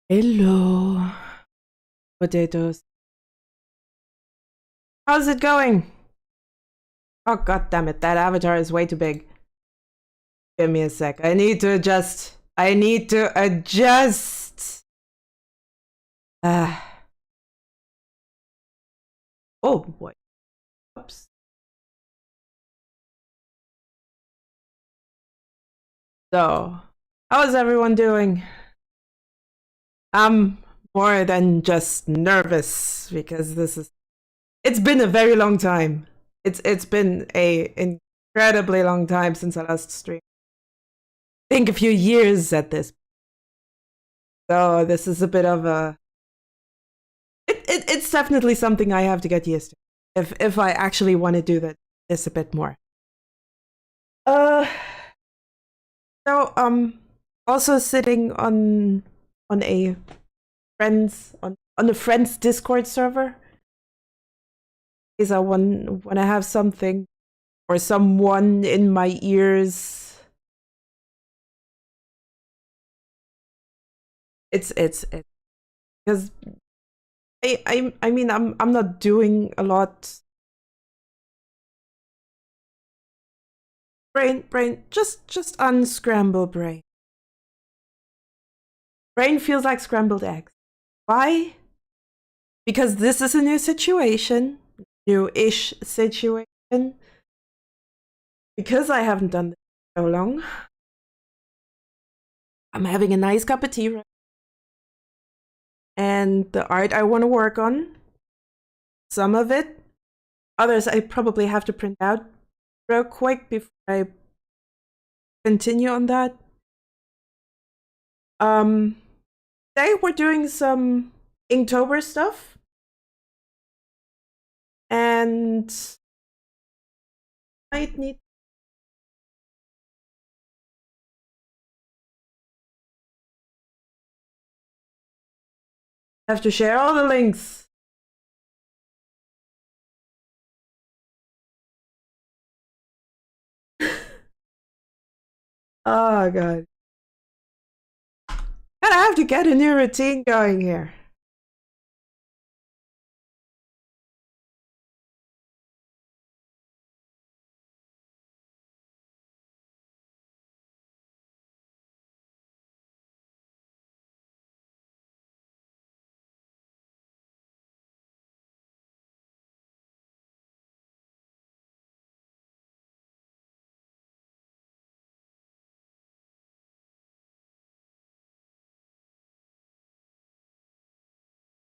Hello, potatoes. How's it going? Oh, god damn it, that avatar is way too big. Give me a sec. I need to adjust. I need to adjust. Ah. Oh boy. Oops. So, how is everyone doing? I'm more than just nervous because it's been a very long time. It's been a incredibly long time since I last streamed. I think a few years at this. So this is a bit of a it's definitely something I have to get used to if I actually want to do this a bit more. Uh, so also sitting on a on a friend's Discord server is I when I have something or someone in my ears. It's because I mean I'm not doing a lot. Brain, just unscramble brain. Brain feels like scrambled eggs. Why? Because this is a new situation, new-ish situation. Because I haven't done this for so long, I'm having a nice cup of tea right, and the art I want to work on, some of it, others I probably have to print out real quick before I continue on that. Um, Today we're doing some Inktober stuff, and I need have to share all the links. Oh god. And I have to get a new routine going here.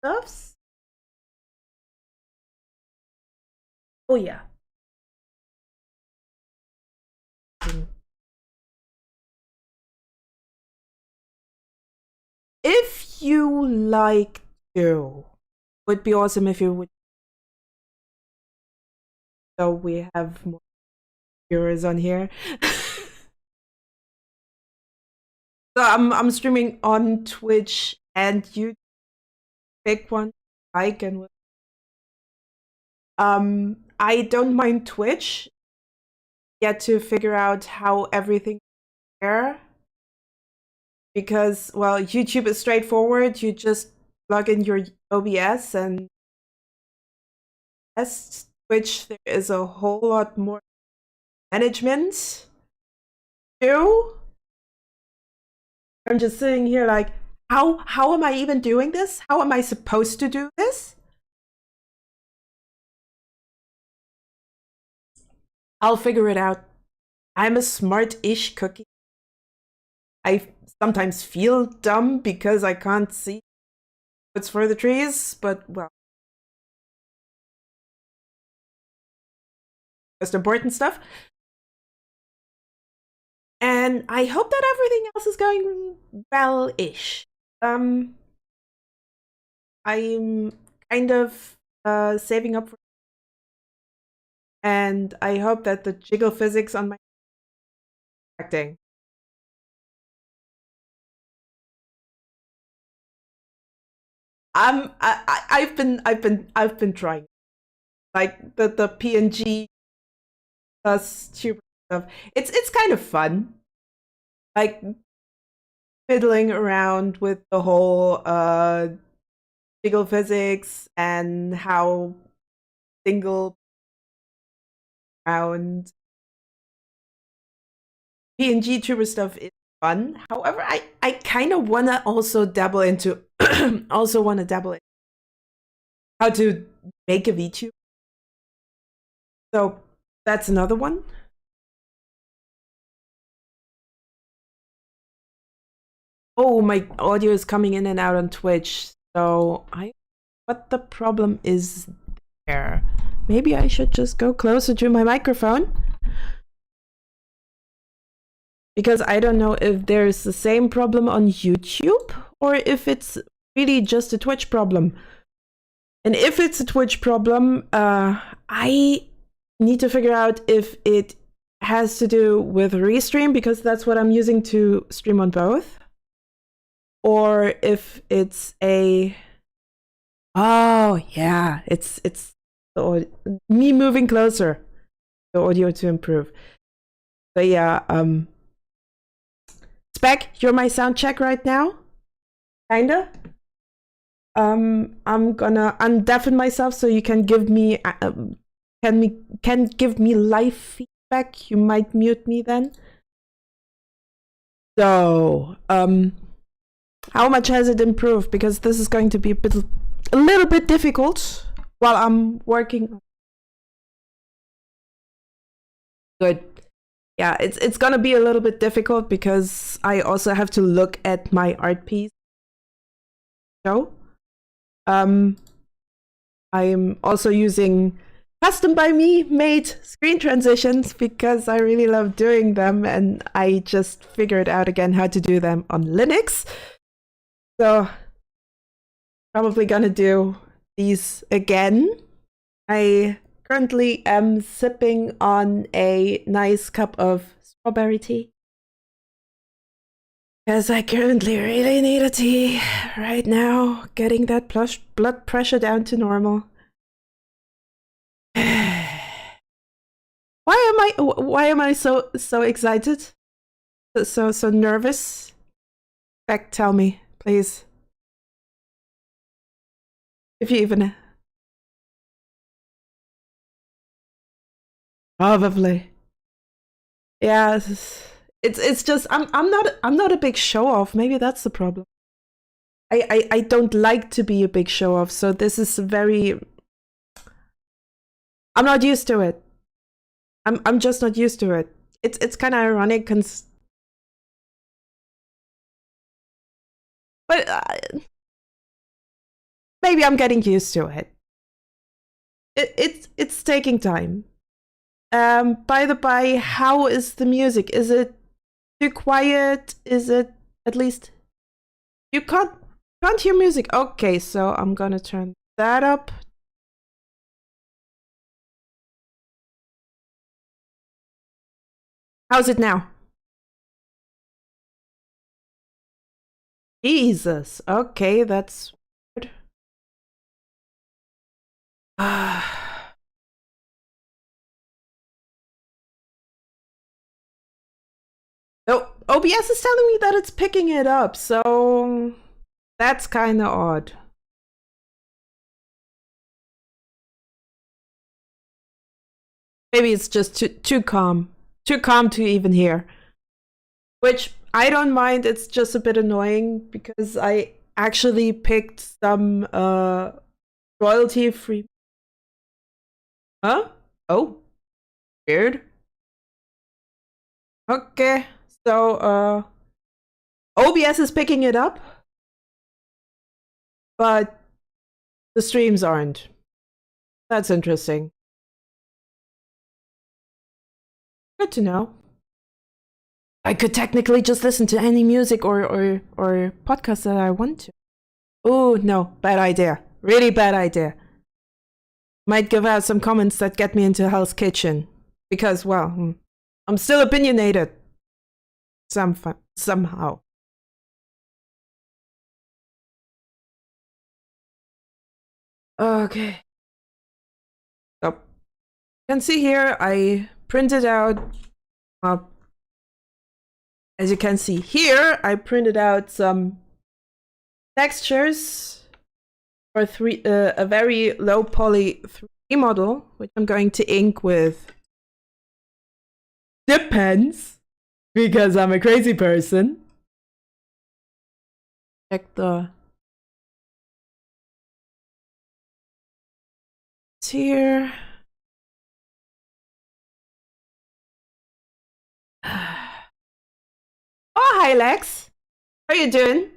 Stuffs? Oh yeah. If you like to, would be awesome if you would. So we have more viewers on here. So I'm streaming on Twitch and you pick one I can. I don't mind Twitch. Yet to figure out how everything there because well YouTube is straightforward. You just plug in your OBS and test. Twitch there is a whole lot more management too. I'm just sitting here like, how am I even doing this? How am I supposed to do this? I'll figure it out. I'm a smart-ish cookie. I sometimes feel dumb because I can't see what's for the trees, but well. Most important stuff. And I hope that everything else is going well-ish. I'm kind of saving up for, and I hope that the jiggle physics on my acting. I've been trying like the PNG plus tuber stuff. It's kind of fun. Like fiddling around with the whole jiggle physics and how single round PNG tuber stuff is fun. However, I kind of wanna also dabble into also wanna dabble in how to make a VTuber. So that's another one. Oh, my audio is coming in and out on Twitch. So what the problem is there? Maybe I should just go closer to my microphone. Because I don't know if there's the same problem on YouTube or if it's really just a Twitch problem. And if it's a Twitch problem, I need to figure out if it has to do with Restream, because that's what I'm using to stream on both. Or if it's a... Oh, yeah, it's me moving closer, the audio to improve. So yeah, Spec, you're my sound check right now? Kinda? I'm gonna undeafen myself so you can give me can give me live feedback. You might mute me then. So, how much has it improved? Because this is going to be a little bit difficult while I'm working. Good. Yeah, it's gonna be a little bit difficult because I also have to look at my art piece. So, I'm also using custom by me made screen transitions because I really love doing them, and I just figured out again how to do them on Linux. So probably gonna do these again. I currently am sipping on a nice cup of strawberry tea, because I currently really need a tea right now, getting that blood pressure down to normal. Why am I so excited? So nervous? Beck, tell me, please. If you even... Probably. Yeah, it's just I'm not a big show off. Maybe that's the problem. I don't like to be a big show off, so this is very... I'm not used to it. I'm just not used to it. It's kind of ironic, but maybe I'm getting used to it. It's taking time. By the by, how is the music? Is it too quiet? Is it at least you can't hear music? Okay, so I'm gonna turn that up. How's it now? Jesus. Okay, that's weird. Oh, OBS is telling me that it's picking it up, so that's kind of odd. Maybe it's just too calm to even hear. Which I don't mind. It's just a bit annoying because I actually picked some royalty free. Huh? Oh, weird. Okay, so OBS is picking it up, but the streams aren't. That's interesting. Good to know. I could technically just listen to any music or podcast that I want to. Oh, no, bad idea. Really bad idea. Might give out some comments that get me into Hell's Kitchen. Because, well, I'm still opinionated. Somehow. Okay. So, you can see here, I printed out as you can see here, I printed out some textures for a very low poly 3D model, which I'm going to ink with dip pens because I'm a crazy person. Check the here. Oh, hi Lex. How you doing?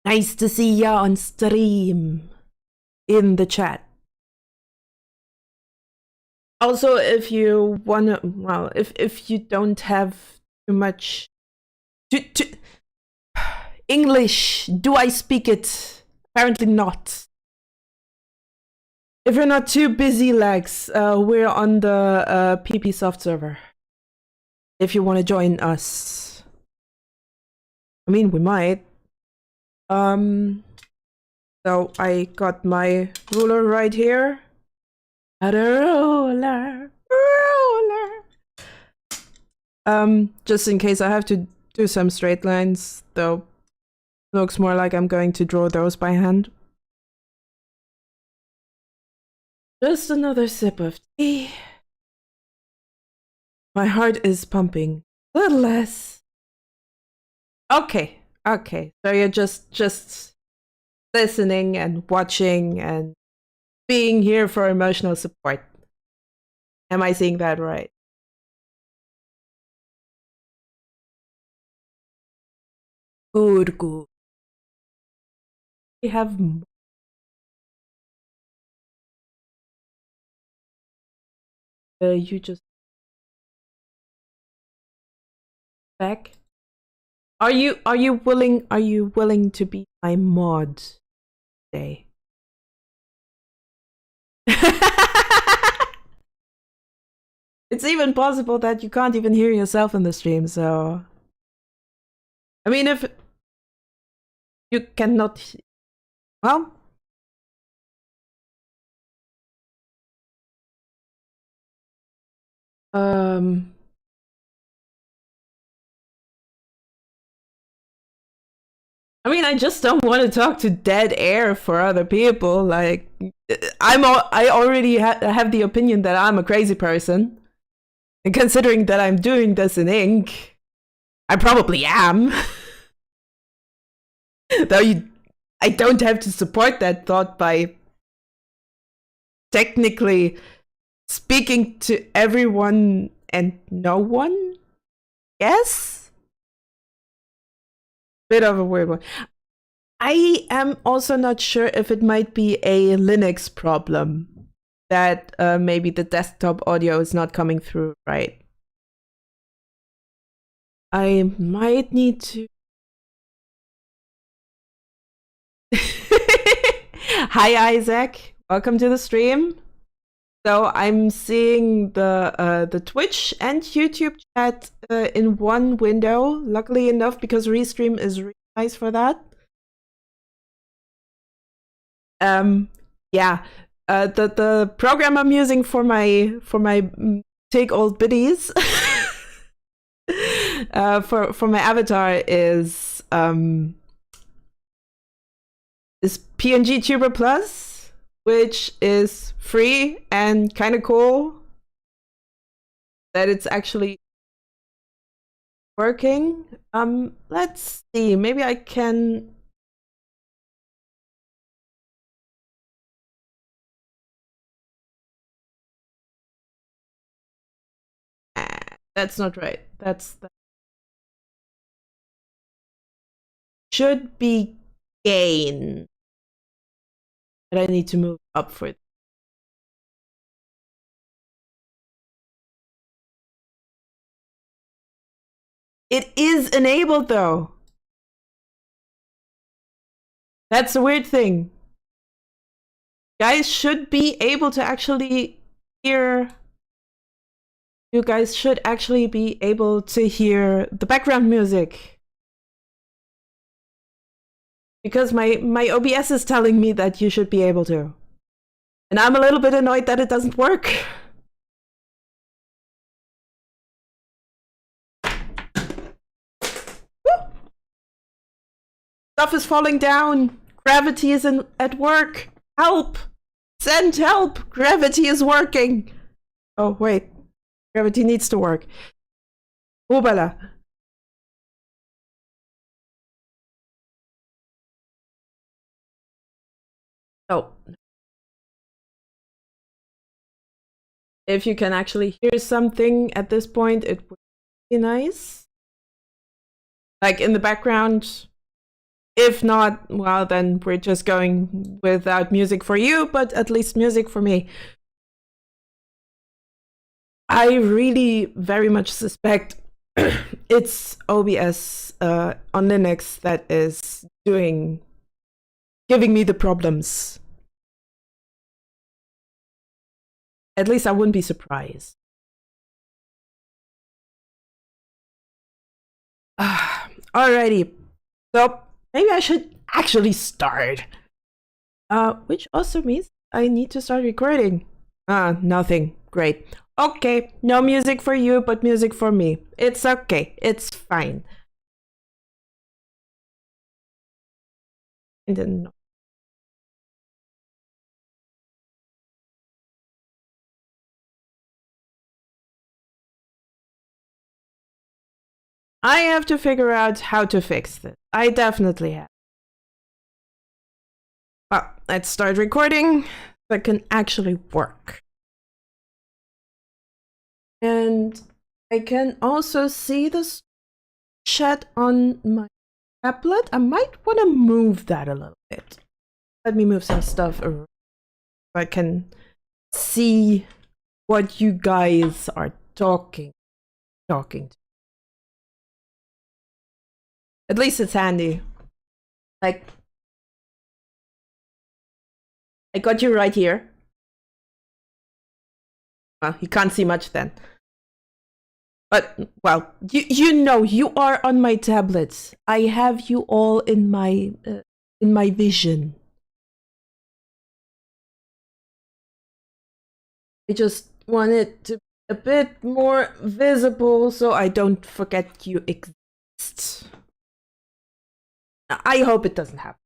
Nice to see ya on stream in the chat. Also, if you wanna, well, if you don't have too much English, do I speak it? Apparently not. If you're not too busy, Lex, we're on the PP Soft server. If you want to join us. I mean, we might. So I got my ruler right here. At a ruler. Just in case I have to do some straight lines, though looks more like I'm going to draw those by hand. Just another sip of tea. My heart is pumping a little less. Okay. So you're just listening and watching and being here for emotional support. Am I seeing that right? Good. We have you just back. Are you willing to be my mod today? It's even possible that you can't even hear yourself in the stream, so I mean, if you cannot, well, I mean, I just don't want to talk to dead air for other people. Like, I already have the opinion that I'm a crazy person, and considering that I'm doing this in ink, I probably am. Though I don't have to support that thought by technically speaking to everyone and no one. Yes. Bit of a weird one. I am also not sure if it might be a Linux problem that maybe the desktop audio is not coming through right. I might need to. Hi Isaac, welcome to the stream. So I'm seeing the Twitch and YouTube chat in one window, luckily enough, because Restream is really nice for that. Yeah, the program I'm using for my take old biddies for my avatar is PNG Tuber Plus, which is free and kind of cool that it's actually working. Let's see, maybe I can. That's not right. Should be gain. But I need to move up for it. It is enabled though. That's the weird thing. Guys should be able to actually hear. You guys should actually be able to hear the background music. Because my OBS is telling me that you should be able to. And I'm a little bit annoyed that it doesn't work. Stuff is falling down. Gravity is at work. Help! Send help! Gravity is working. Oh, wait. Gravity needs to work. Oobala. Oh. If you can actually hear something at this point, it would be nice. Like in the background. If not, well, then we're just going without music for you, but at least music for me. I really very much suspect it's OBS on Linux that is giving me the problems. At least I wouldn't be surprised. Alrighty. So maybe I should actually start. Which also means I need to start recording. Nothing. Great. Okay, no music for you, but music for me. It's okay. It's fine. And then I have to figure out how to fix this. I definitely have. Well, let's start recording so it can actually work. And I can also see this chat on my tablet. I might want to move that a little bit. Let me move some stuff around so I can see what you guys are talking to. At least it's handy. Like, I got you right here. Well, you can't see much then. But, well, you know, you are on my tablets. I have you all in my vision. I just want it to be a bit more visible so I don't forget you exist. I hope it doesn't happen.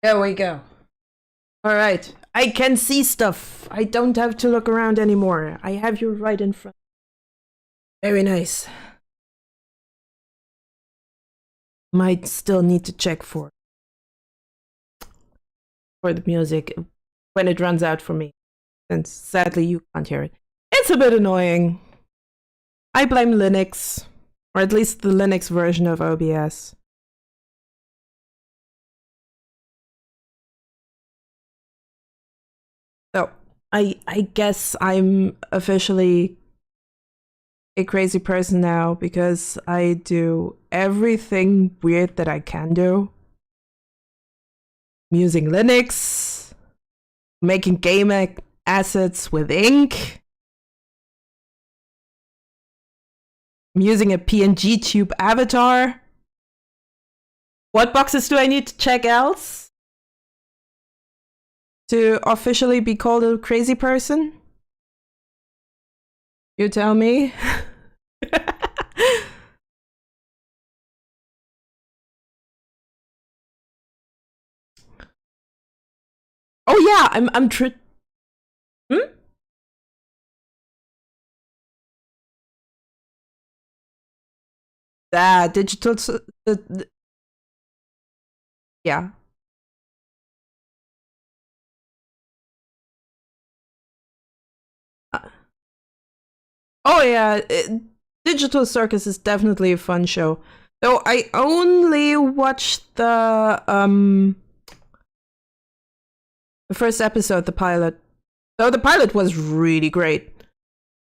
There we go. All right. I can see stuff. I don't have to look around anymore. I have you right in front. Very nice. Might still need to check for the music when it runs out for me. And sadly, you can't hear it. It's a bit annoying. I blame Linux, or at least the Linux version of OBS. So, I guess I'm officially a crazy person now because I do everything weird that I can do. I'm using Linux, making game assets with ink. I'm using a PNG tube avatar. What boxes do I need to check else to officially be called a crazy person? You tell me. Oh yeah, I'm digital. Yeah. Oh yeah, Digital Circus is definitely a fun show. Though I only watched the first episode, the pilot. So the pilot was really great.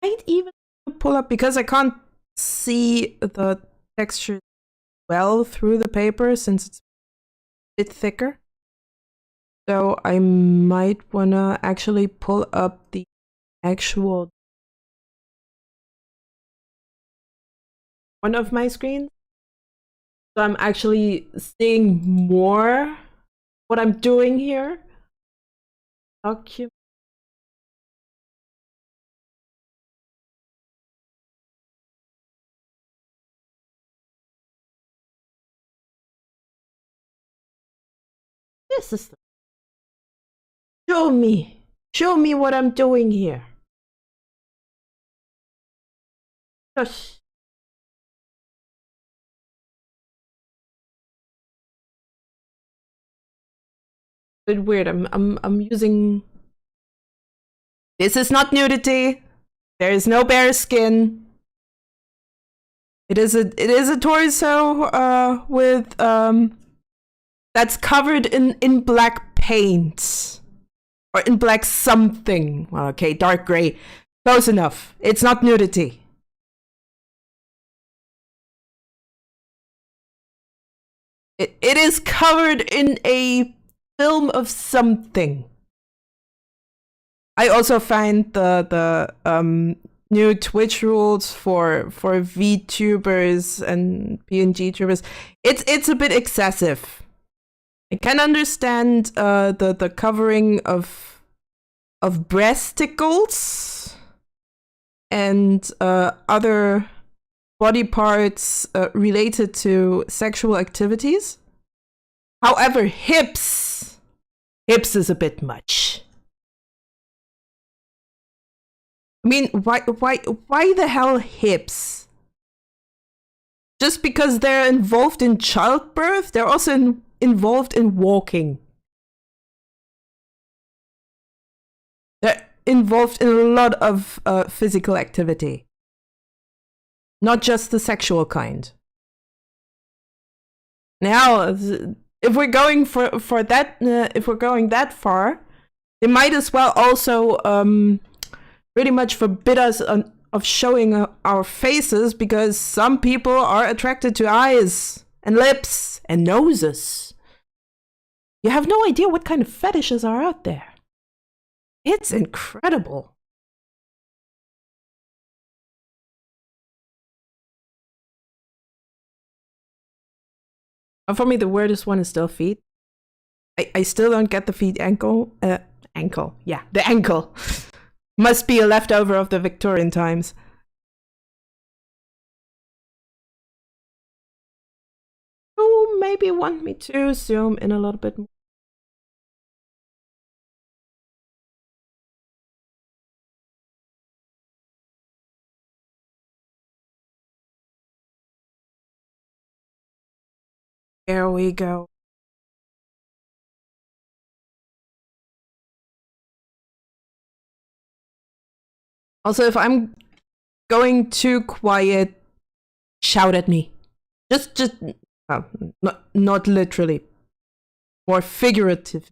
I'd even pull up because I can't see the texture well through the paper since it's a bit thicker. So I might wanna actually pull up the actual one of my screens. So I'm actually seeing more what I'm doing here. Document. This is the... Show me. Show me what I'm doing here. Just... bit weird. I'm using... This is not nudity. There is no bare skin. It is a torso with that's covered in black paint. Or in black something. Well, okay, dark gray. Close enough. It's not nudity. It is covered in a film of something. I also find the new Twitch rules for VTubers and PNG tubers. It's a bit excessive. I can understand the covering of breasticles and other body parts related to sexual activities. However, hips is a bit much. I mean, why the hell hips? Just because they're involved in childbirth, they're also involved in walking. They're involved in a lot of physical activity. Not just the sexual kind. Now, if we're going for that, if we're going that far, they might as well also pretty much forbid us of showing our faces, because some people are attracted to eyes and lips and noses. You have no idea what kind of fetishes are out there. It's incredible. For me, the weirdest one is still feet. I still don't get the feet ankle. Ankle. Yeah, the ankle. Must be a leftover of the Victorian times. Oh, maybe want me to zoom in a little bit more. There we go. Also, if I'm going too quiet, shout at me. Just not literally. More figurative.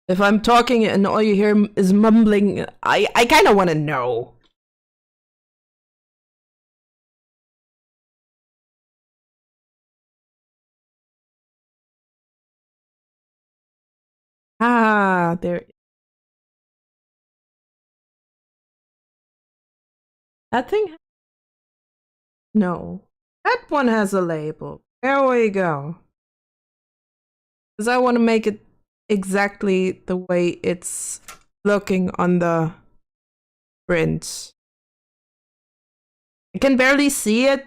If I'm talking and all you hear is mumbling, I kind of want to know. Ah, there. That thing? No. That one has a label. There we go. Because I want to make it exactly the way it's looking on the print. I can barely see it,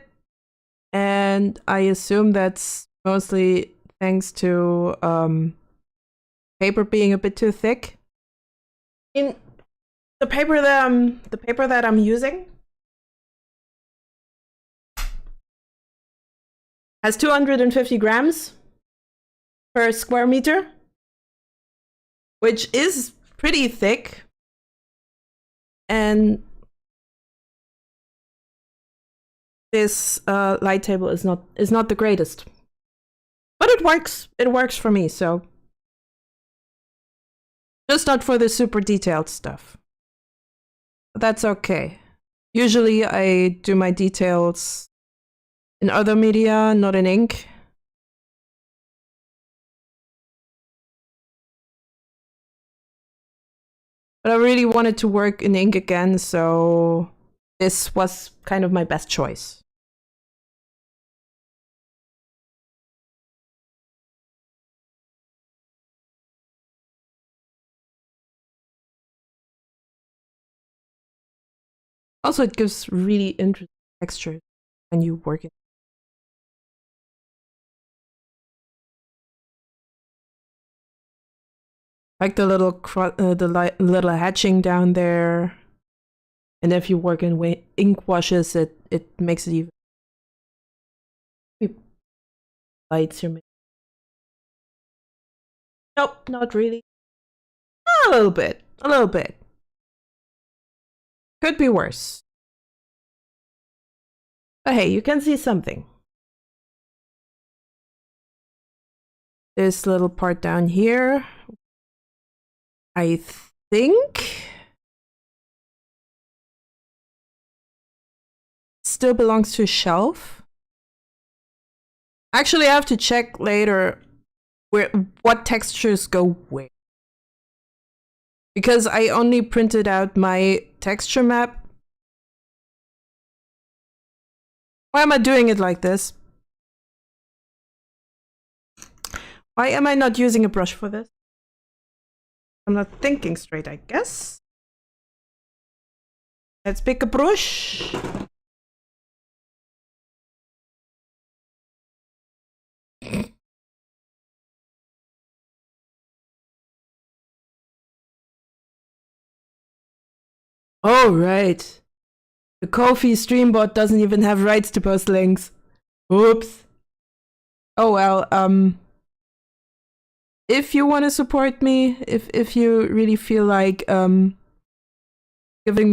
and I assume that's mostly thanks to paper being a bit too thick. In the paper that I'm using has 250 grams per square meter, which is pretty thick. And this light table is not the greatest, but it works. It works for me. So just not for the super detailed stuff. But that's okay. Usually I do my details in other media, not in ink. But I really wanted to work in ink again, so this was kind of my best choice. Also, it gives really interesting texture when you work it. Like the little hatching down there. And if you work in ink washes, it makes it even lights your. Nope, not really. A little bit. A little bit. Could be worse. But hey, you can see something. This little part down here, I think, still belongs to a shelf. Actually, I have to check later what textures go where. Because I only printed out my texture map. Why am I doing it like this? Why am I not using a brush for this? I'm not thinking straight, I guess. Let's pick a brush. Oh, right. The Ko-fi streambot doesn't even have rights to post links. Oops. Oh well, if you want to support me, if you really feel like giving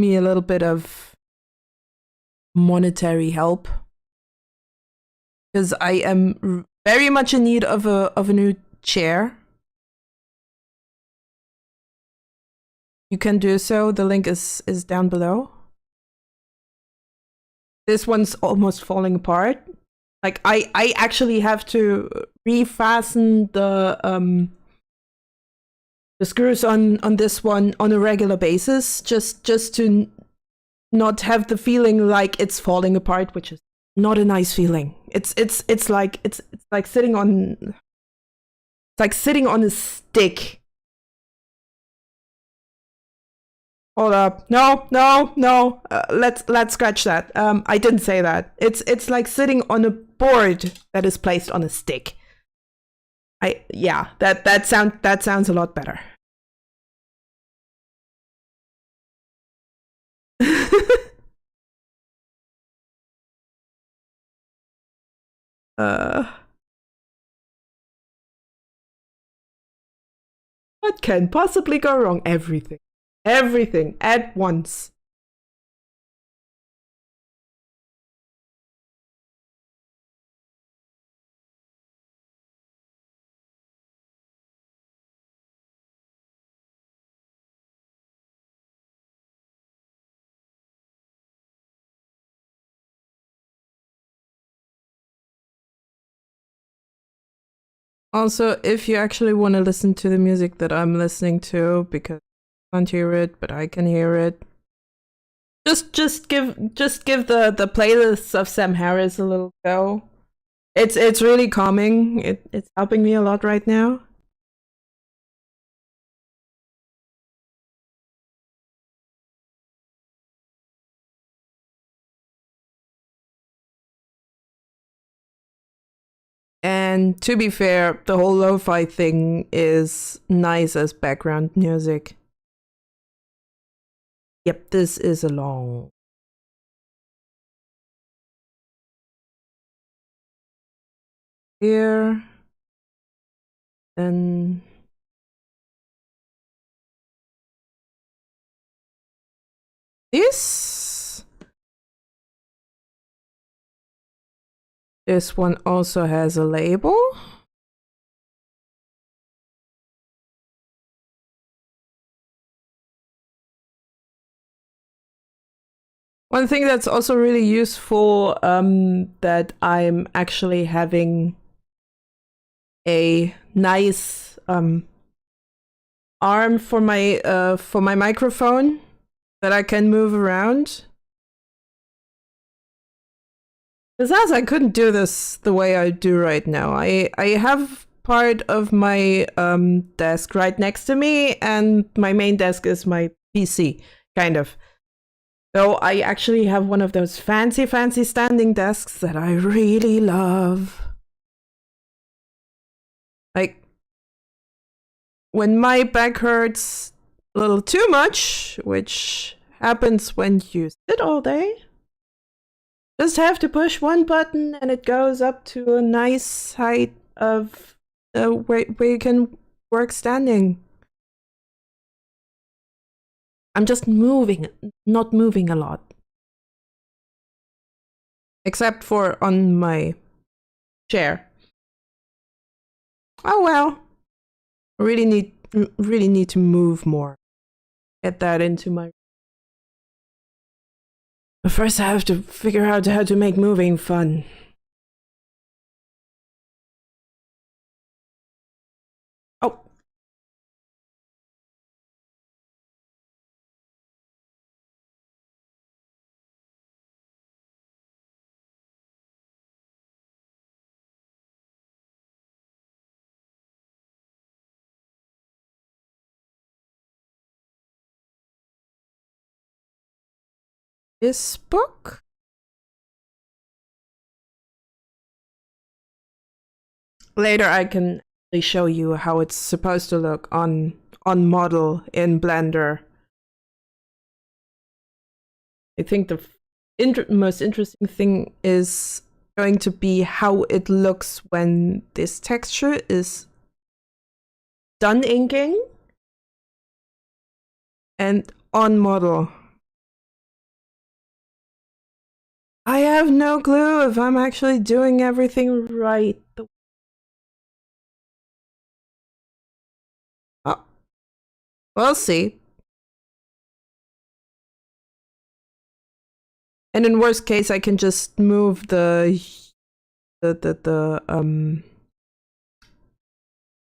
me a little bit of monetary help, because I am very much in need of a new chair. You can do so. The link is down below. This one's almost falling apart. Like I actually have to refasten the screws on this one on a regular basis, just to not have the feeling like it's falling apart, which is not a nice feeling. It's like sitting on a stick. Hold up. No. Let's scratch that. I didn't say that. It's like sitting on a board that is placed on a stick. Yeah, that sounds a lot better. What can possibly go wrong? Everything. Everything at once. Also, if you actually want to listen to the music that I'm listening to, because I can't hear it, but I can hear it, just give the playlists of Sam Harris a little go. It's really calming. It's helping me a lot right now. And to be fair, the whole lo-fi thing is nice as background music. Yep, this is a long. Here. Then. This one also has a label. One thing that's also really useful, that I'm actually having a nice arm for my microphone that I can move around. Because I couldn't do this the way I do right now. I have part of my desk right next to me, and my main desk is my PC, kind of. So I actually have one of those fancy standing desks that I really love. Like, when my back hurts a little too much, which happens when you sit all day, just have to push one button and it goes up to a nice height of where you can work standing. I'm just moving, not moving a lot. Except for on my chair. Oh well. Really need to move more. Get that into my... But first I have to figure out how to make moving fun. Oh. This book? Later I can show you how it's supposed to look on model in Blender. I think the most interesting thing is going to be how it looks when this texture is done inking and on model. I have no clue if I'm actually doing everything right. Oh, we'll see. And in worst case, I can just move the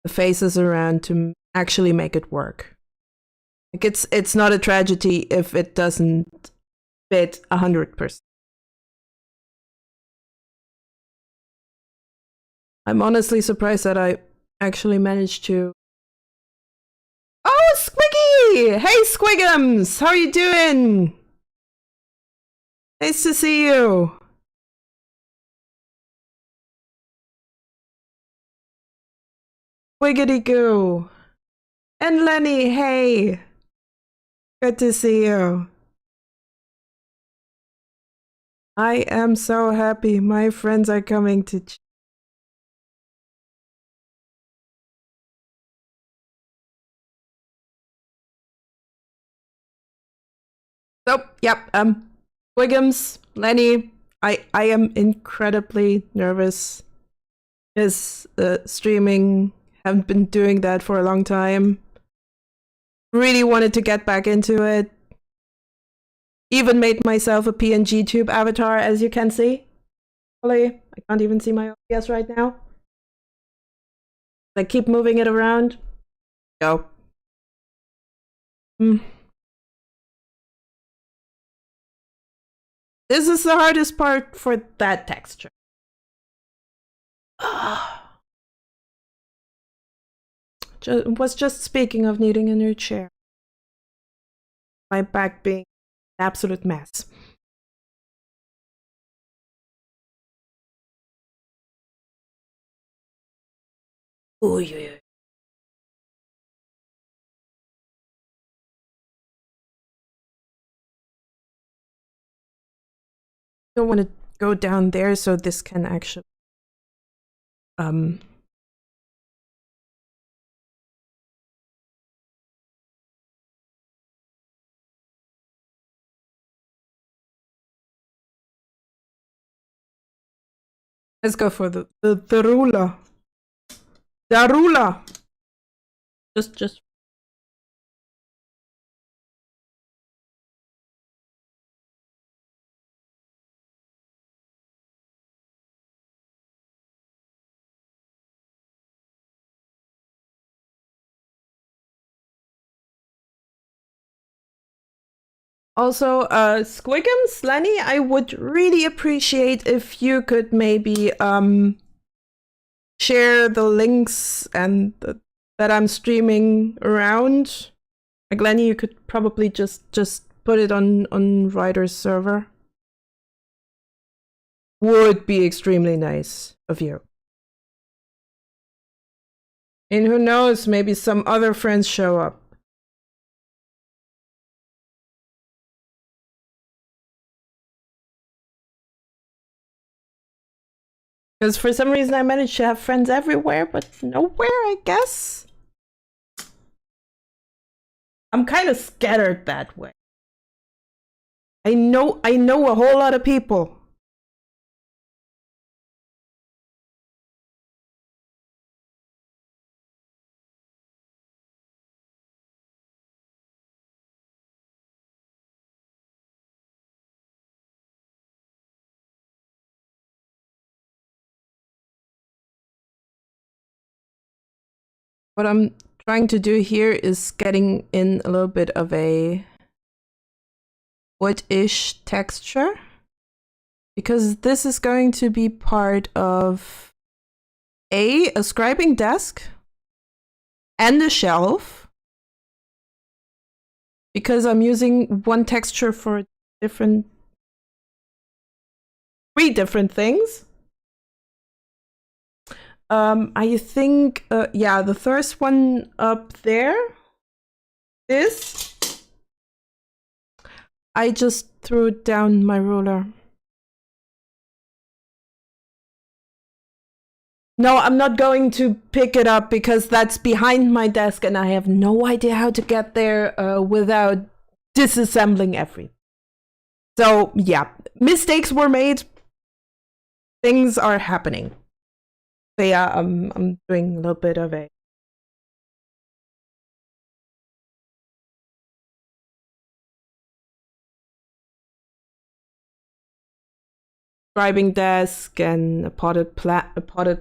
faces around to actually make it work. Like it's not a tragedy if it doesn't fit 100%. I'm honestly surprised that I actually managed to... Oh, Squiggy! Hey, Squigums! How are you doing? Nice to see you. Wiggity goo. And Lenny, hey. Good to see you. I am so happy my friends are coming to... So, yep, Wiggums, Lenny, I am incredibly nervous. Because streaming, haven't been doing that for a long time. Really wanted to get back into it. Even made myself a PNG tube avatar, as you can see. I can't even see my OBS right now. I keep moving it around. Go. This is the hardest part for that texture. Was just speaking of needing a new chair. My back being an absolute mess. Ooh, yeah. Don't want to go down there so this can actually let's go for the ruler. The ruler. Just also, Squigums, Lenny, I would really appreciate if you could maybe share the links and that I'm streaming around. Like Lenny, you could probably just put it on Ryder's server. Would be extremely nice of you. And who knows, maybe some other friends show up. Because for some reason I managed to have friends everywhere, but nowhere, I guess. I'm kind of scattered that way. I know a whole lot of people. What I'm trying to do here is getting in a little bit of a wood-ish texture, because this is going to be part of a scribing desk and a shelf, because I'm using one texture for three different things. I think, yeah, the first one up there, this, I just threw down my ruler. No, I'm not going to pick it up because that's behind my desk and I have no idea how to get there without disassembling everything. So, yeah, mistakes were made. Things are happening. So, yeah, I'm doing a little bit of a scribing desk and a potted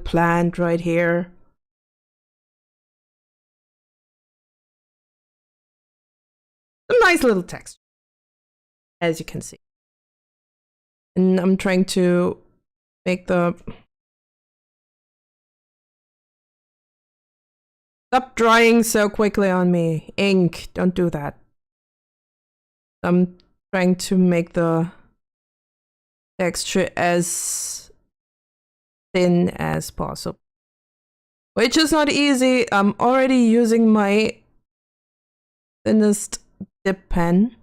plant right here. A nice little text, as you can see. And I'm trying to make the... Stop drying so quickly on me. Ink, don't do that. I'm trying to make the texture as thin as possible, which is not easy. I'm already using my thinnest dip pen.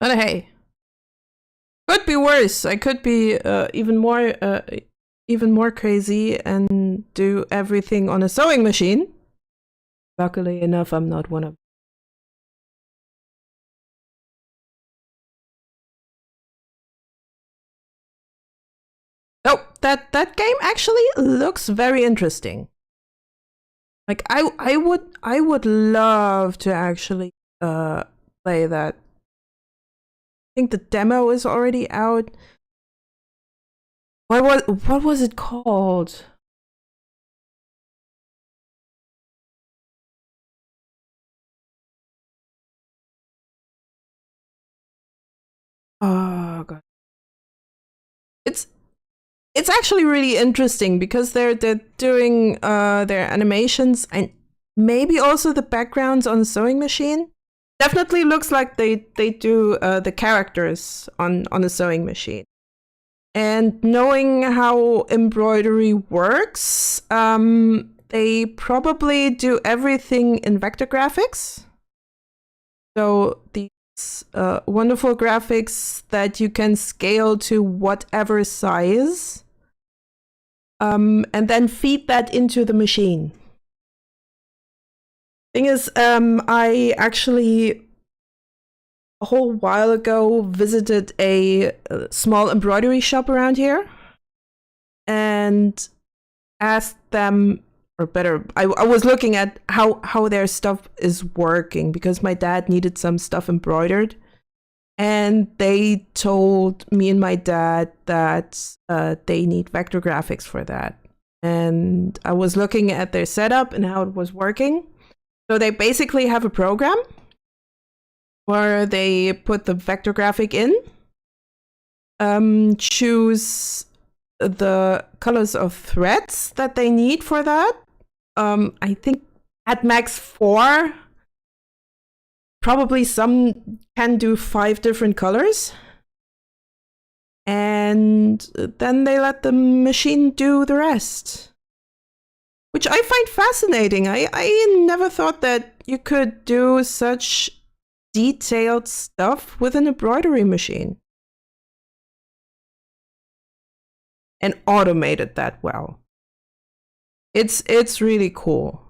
But hey, could be worse. I could be even more crazy and do everything on a sewing machine. Luckily enough, I'm not one of. Oh, that game actually looks very interesting. Like I would love to actually play that. I think the demo is already out. What was it called? Oh god. It's actually really interesting because they're doing their animations and maybe also the backgrounds on the sewing machine. Definitely looks like they do the characters on a sewing machine. And knowing how embroidery works, they probably do everything in vector graphics. So these wonderful graphics that you can scale to whatever size, and then feed that into the machine. Thing is, I actually a whole while ago visited a small embroidery shop around here and asked them, or better, I was looking at how their stuff is working because my dad needed some stuff embroidered. And they told me and my dad that they need vector graphics for that. And I was looking at their setup and how it was working. So they basically have a program where they put the vector graphic in, choose the colors of threads that they need for that. I think at max 4. Probably some can do 5 different colors. And then they let the machine do the rest. Which I find fascinating. I never thought that you could do such detailed stuff with an embroidery machine. And automate it that well. It's really cool.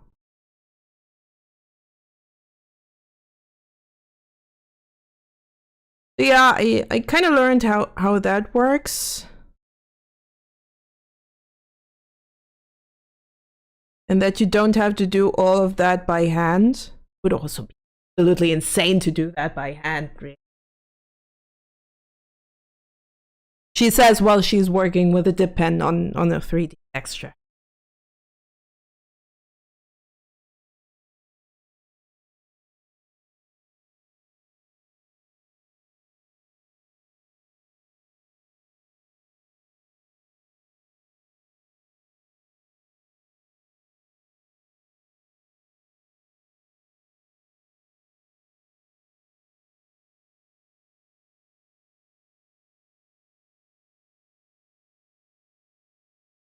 Yeah, I kind of learned how that works. And that you don't have to do all of that by hand. Would also be absolutely insane to do that by hand. Really. She says while she's working with a dip pen on a 3D texture.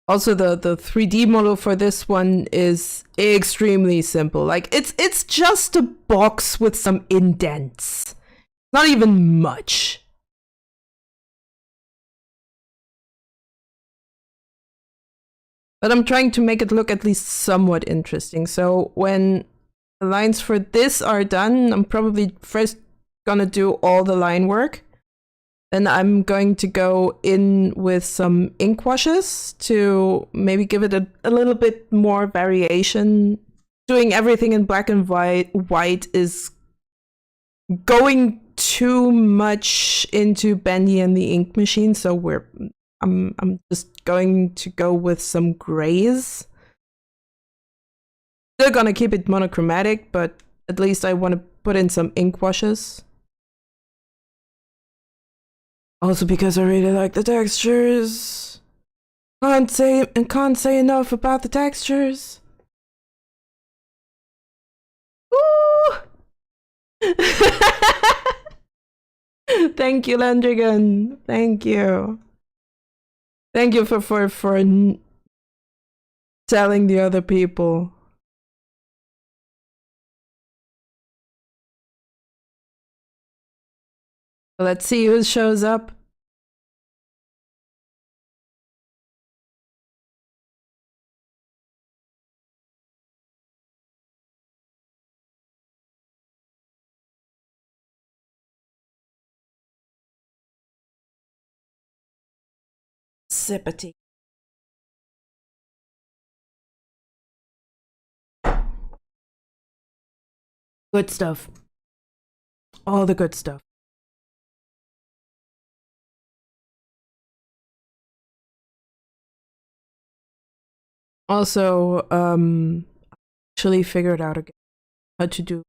Also, the 3D model for this one is extremely simple. Like, it's just a box with some indents. Not even much. But I'm trying to make it look at least somewhat interesting. So when the lines for this are done, I'm probably first gonna do all the line work. Then I'm going to go in with some ink washes to maybe give it a little bit more variation. Doing everything in black and white is going too much into Bendy and the ink machine, so I'm just going to go with some grays. Still gonna keep it monochromatic, but at least I want to put in some ink washes. Also because I really like the textures. Can't say enough about the textures. Ooh! Thank you, Landrigan. Thank you. Thank you for telling the other people. Let's see who shows up. Sippity. Good stuff. All the good stuff. Also, actually figured out again how to do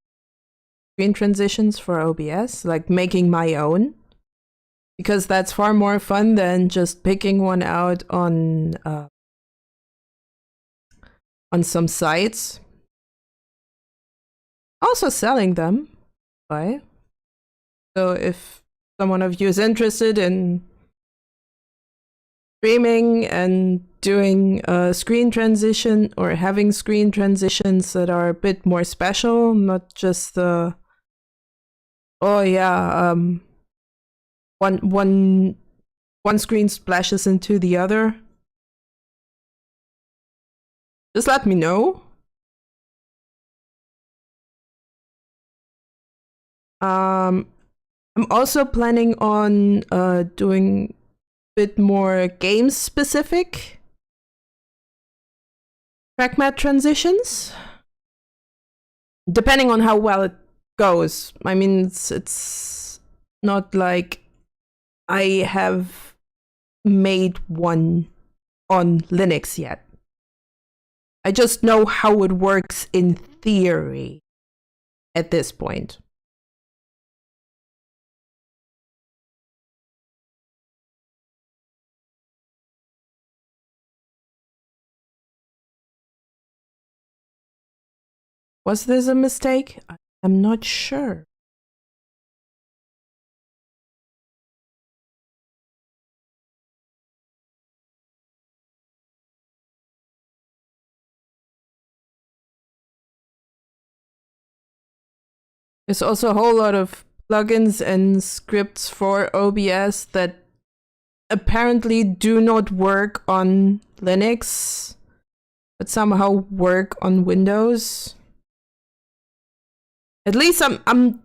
screen transitions for OBS, like making my own. Because that's far more fun than just picking one out on some sites. Also selling them, right? So if someone of you is interested in streaming and doing a screen transition or having screen transitions that are a bit more special, not just the one screen splashes into the other, just let me know. I'm also planning on doing a bit more game specific track matte transitions, depending on how well it goes. I mean, it's not like I have made one on Linux yet. I just know how it works in theory at this point. Was this a mistake? I'm not sure. There's also a whole lot of plugins and scripts for OBS that apparently do not work on Linux, but somehow work on Windows. At least I'm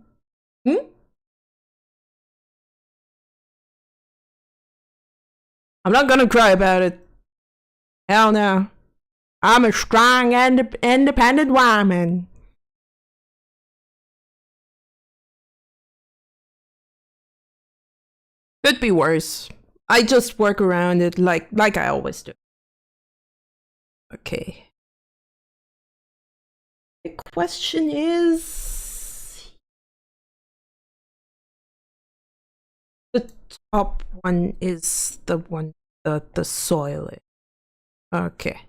not gonna cry about it. Hell no. I'm a strong and independent woman. Could be worse. I just work around it like I always do. Okay. The question is the top one is the one the soil. Okay.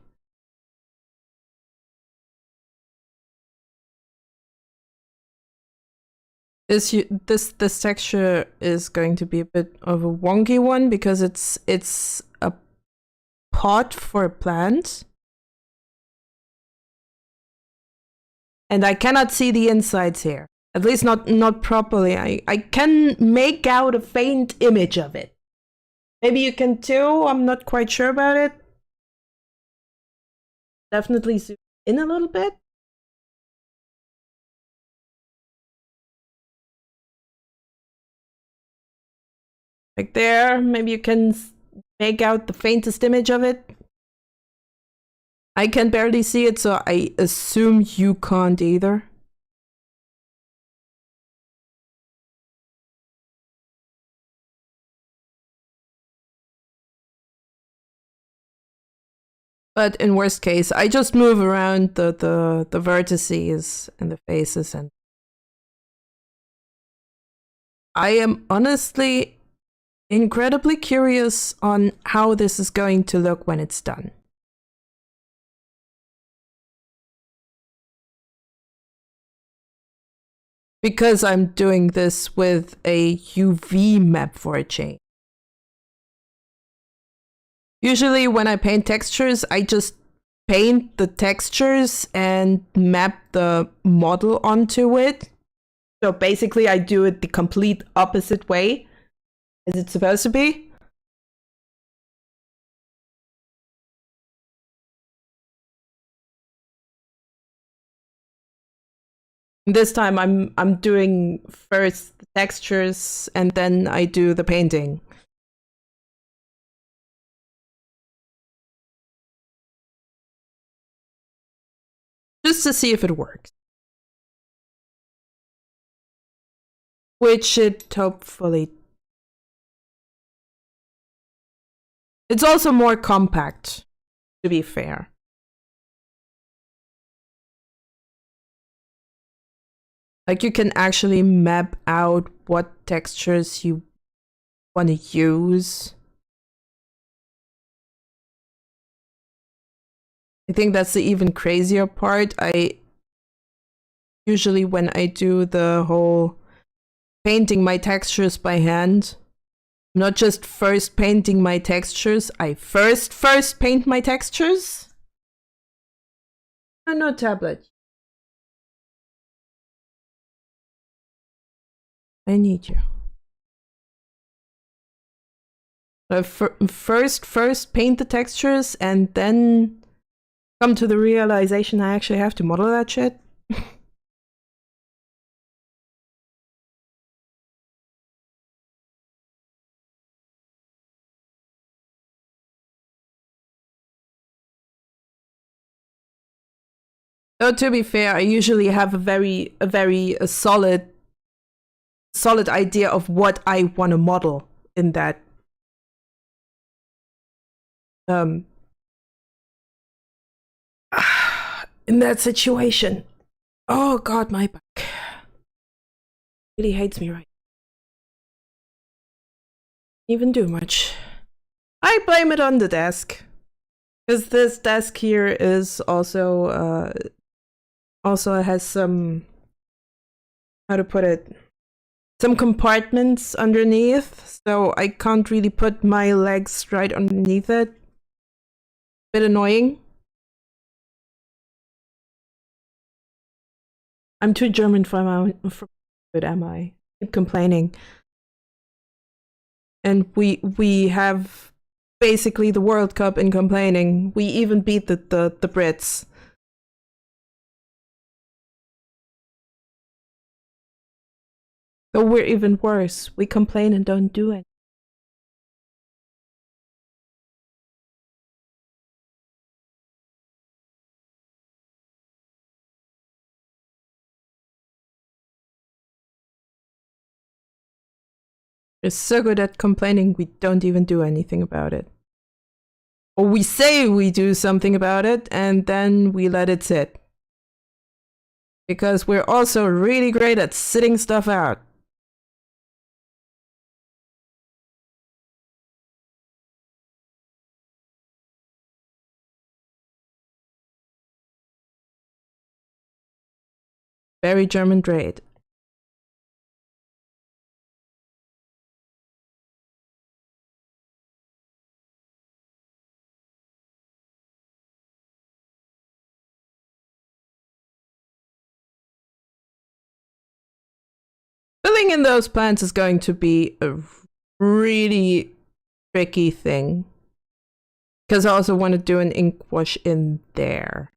This texture is going to be a bit of a wonky one because it's a pot for a plant. And I cannot see the insides here. At least not properly. I can make out a faint image of it. Maybe you can too, I'm not quite sure about it. Definitely zoom in a little bit. Like there, maybe you can make out the faintest image of it. I can barely see it, so I assume you can't either. But in worst case, I just move around the vertices and the faces, and I am honestly incredibly curious on how this is going to look when it's done. Because I'm doing this with a UV map for a chain. Usually when I paint textures, I just paint the textures and map the model onto it. So basically I do it the complete opposite way as it's supposed to be. This time I'm doing first the textures and then I do the painting. Just to see if it works. Which it hopefully. It's also more compact, to be fair. Like you can actually map out what textures you want to use. I think that's the even crazier part. I usually when I do the whole painting my textures by hand, I'm not just first painting my textures, I first paint my textures. No tablet. I need you. First paint the textures and then come to the realization I actually have to model that shit. Though to be fair, I usually have a very solid idea of what I want to model in that in that situation. Oh god, my back really hates me right. Even do much. I blame it on the desk. Because this desk here is also Also, it has some, how to put it, some compartments underneath, so I can't really put my legs right underneath it. Bit annoying. I'm too German for my good, am I? Keep complaining. And we have basically the World Cup in complaining. We even beat the Brits. So we're even worse. We complain and don't do it. We're so good at complaining, we don't even do anything about it. Or we say we do something about it, and then we let it sit. Because we're also really great at sitting stuff out. Very German trait. Filling in those plants is going to be a really tricky thing. Because I also want to do an ink wash in there.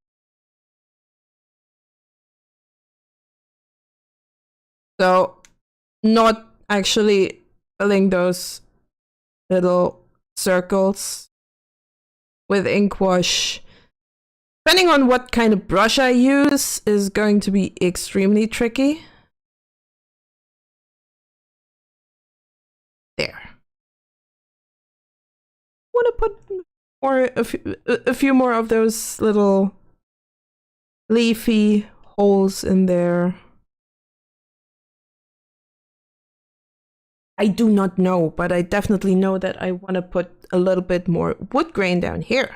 So, not actually filling those little circles with ink wash. Depending on what kind of brush I use, is going to be extremely tricky. There. I want to put more, a few more of those little leafy holes in there. I do not know, but I definitely know that I want to put a little bit more wood grain down here.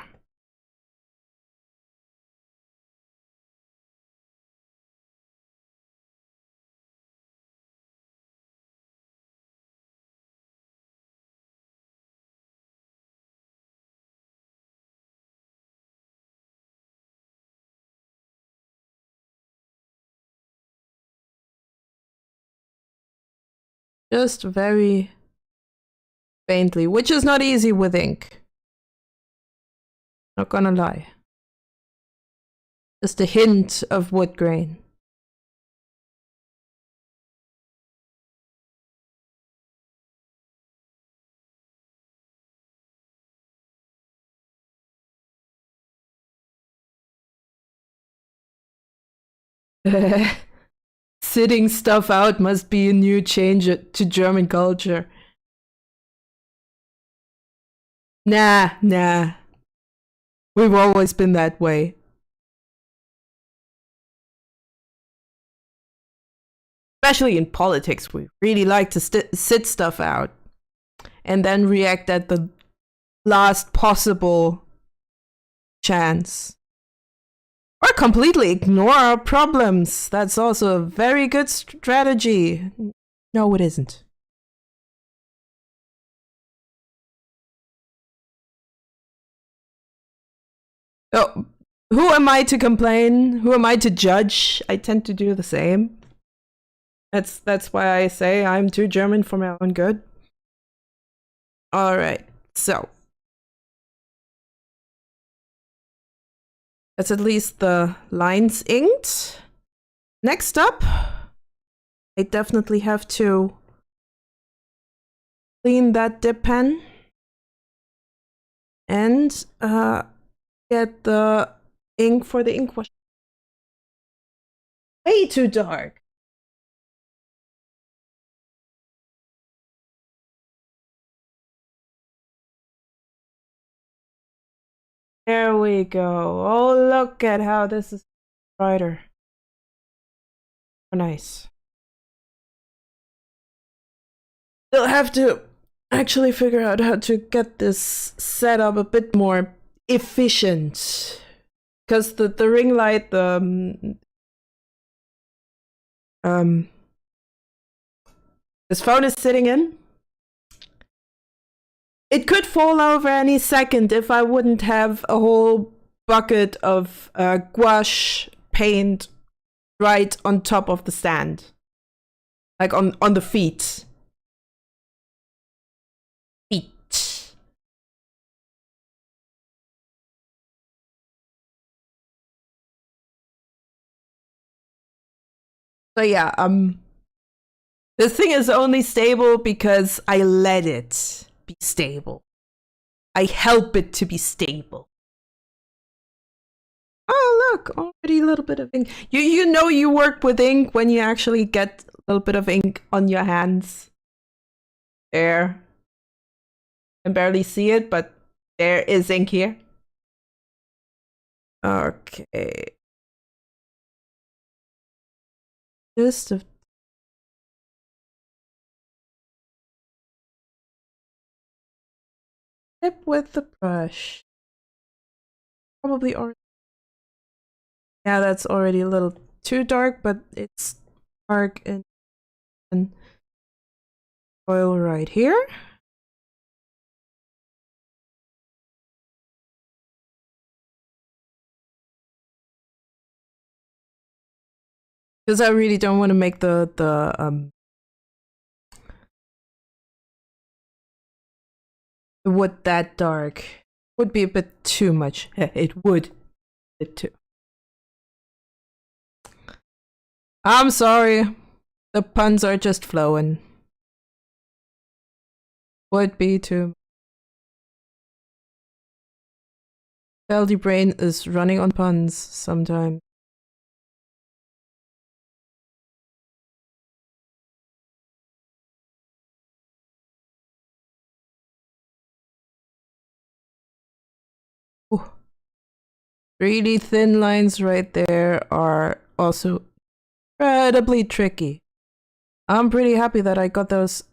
Just very faintly, which is not easy with ink. Not gonna lie. Just a hint of wood grain. Sitting stuff out must be a new change to German culture. Nah. We've always been that way. Especially in politics, we really like to sit stuff out and then react at the last possible chance. Or completely ignore our problems. That's also a very good strategy. No, it isn't. Oh, who am I to complain? Who am I to judge? I tend to do the same. That's why I say I'm too German for my own good. Alright, so. That's at least the lines inked. Next up, I definitely have to clean that dip pen and get the ink for the ink wash. Way too dark. There we go. Oh, look at how this is brighter. Oh, nice. Still have to actually figure out how to get this set up a bit more efficient. Because the ring light, Um, this phone is sitting in. It could fall over any second if I wouldn't have a whole bucket of gouache paint right on top of the stand. Like on the feet. Feet. So yeah, this thing is only stable because I let it be stable. I help it to be stable. Oh look, already a little bit of ink. You know you work with ink when you actually get a little bit of ink on your hands. There. I can barely see it, but there is ink here. Okay. Just a tip with the brush. Probably already. Yeah, that's already a little too dark, but it's dark and oil right here. Because I really don't want to make the wood that dark. Would be a bit too much. It would. It too. I'm sorry. The puns are just flowing. Would be too. Baldy brain is running on puns sometimes. Ooh. Really thin lines right there are also incredibly tricky. I'm pretty happy that I got those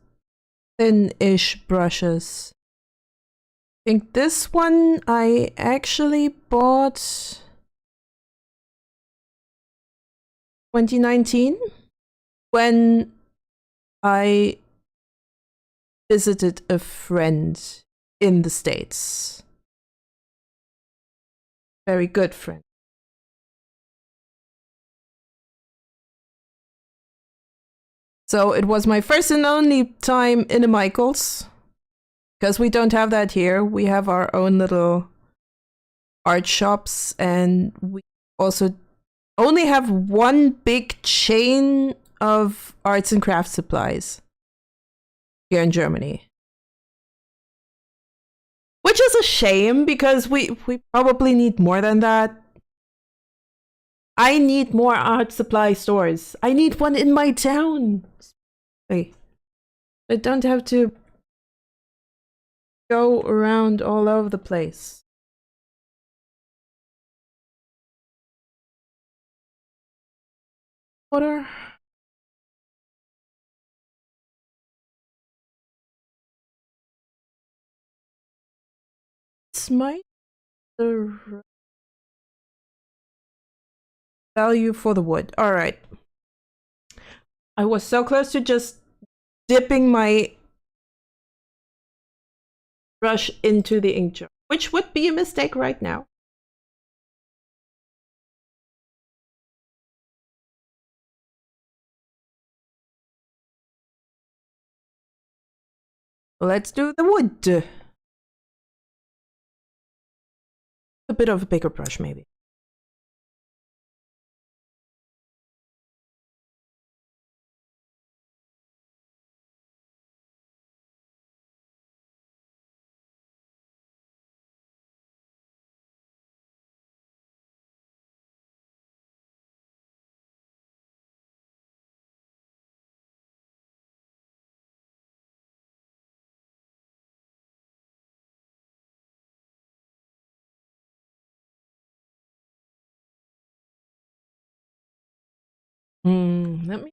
thin-ish brushes. I think this one I actually bought 2019 when I visited a friend in the States. Very good friend. So it was my first and only time in a Michaels, because we don't have that here. We have our own little art shops, and we also only have one big chain of arts and crafts supplies here in Germany. Which is a shame because we probably need more than that. I need more art supply stores. I need one in my town. Wait. I don't have to go around all over the place. Water. Smite the value for the wood. All right. I was so close to just dipping my brush into the ink jar, which would be a mistake right now. Let's do the wood. A bit of a bigger brush, maybe. Let me.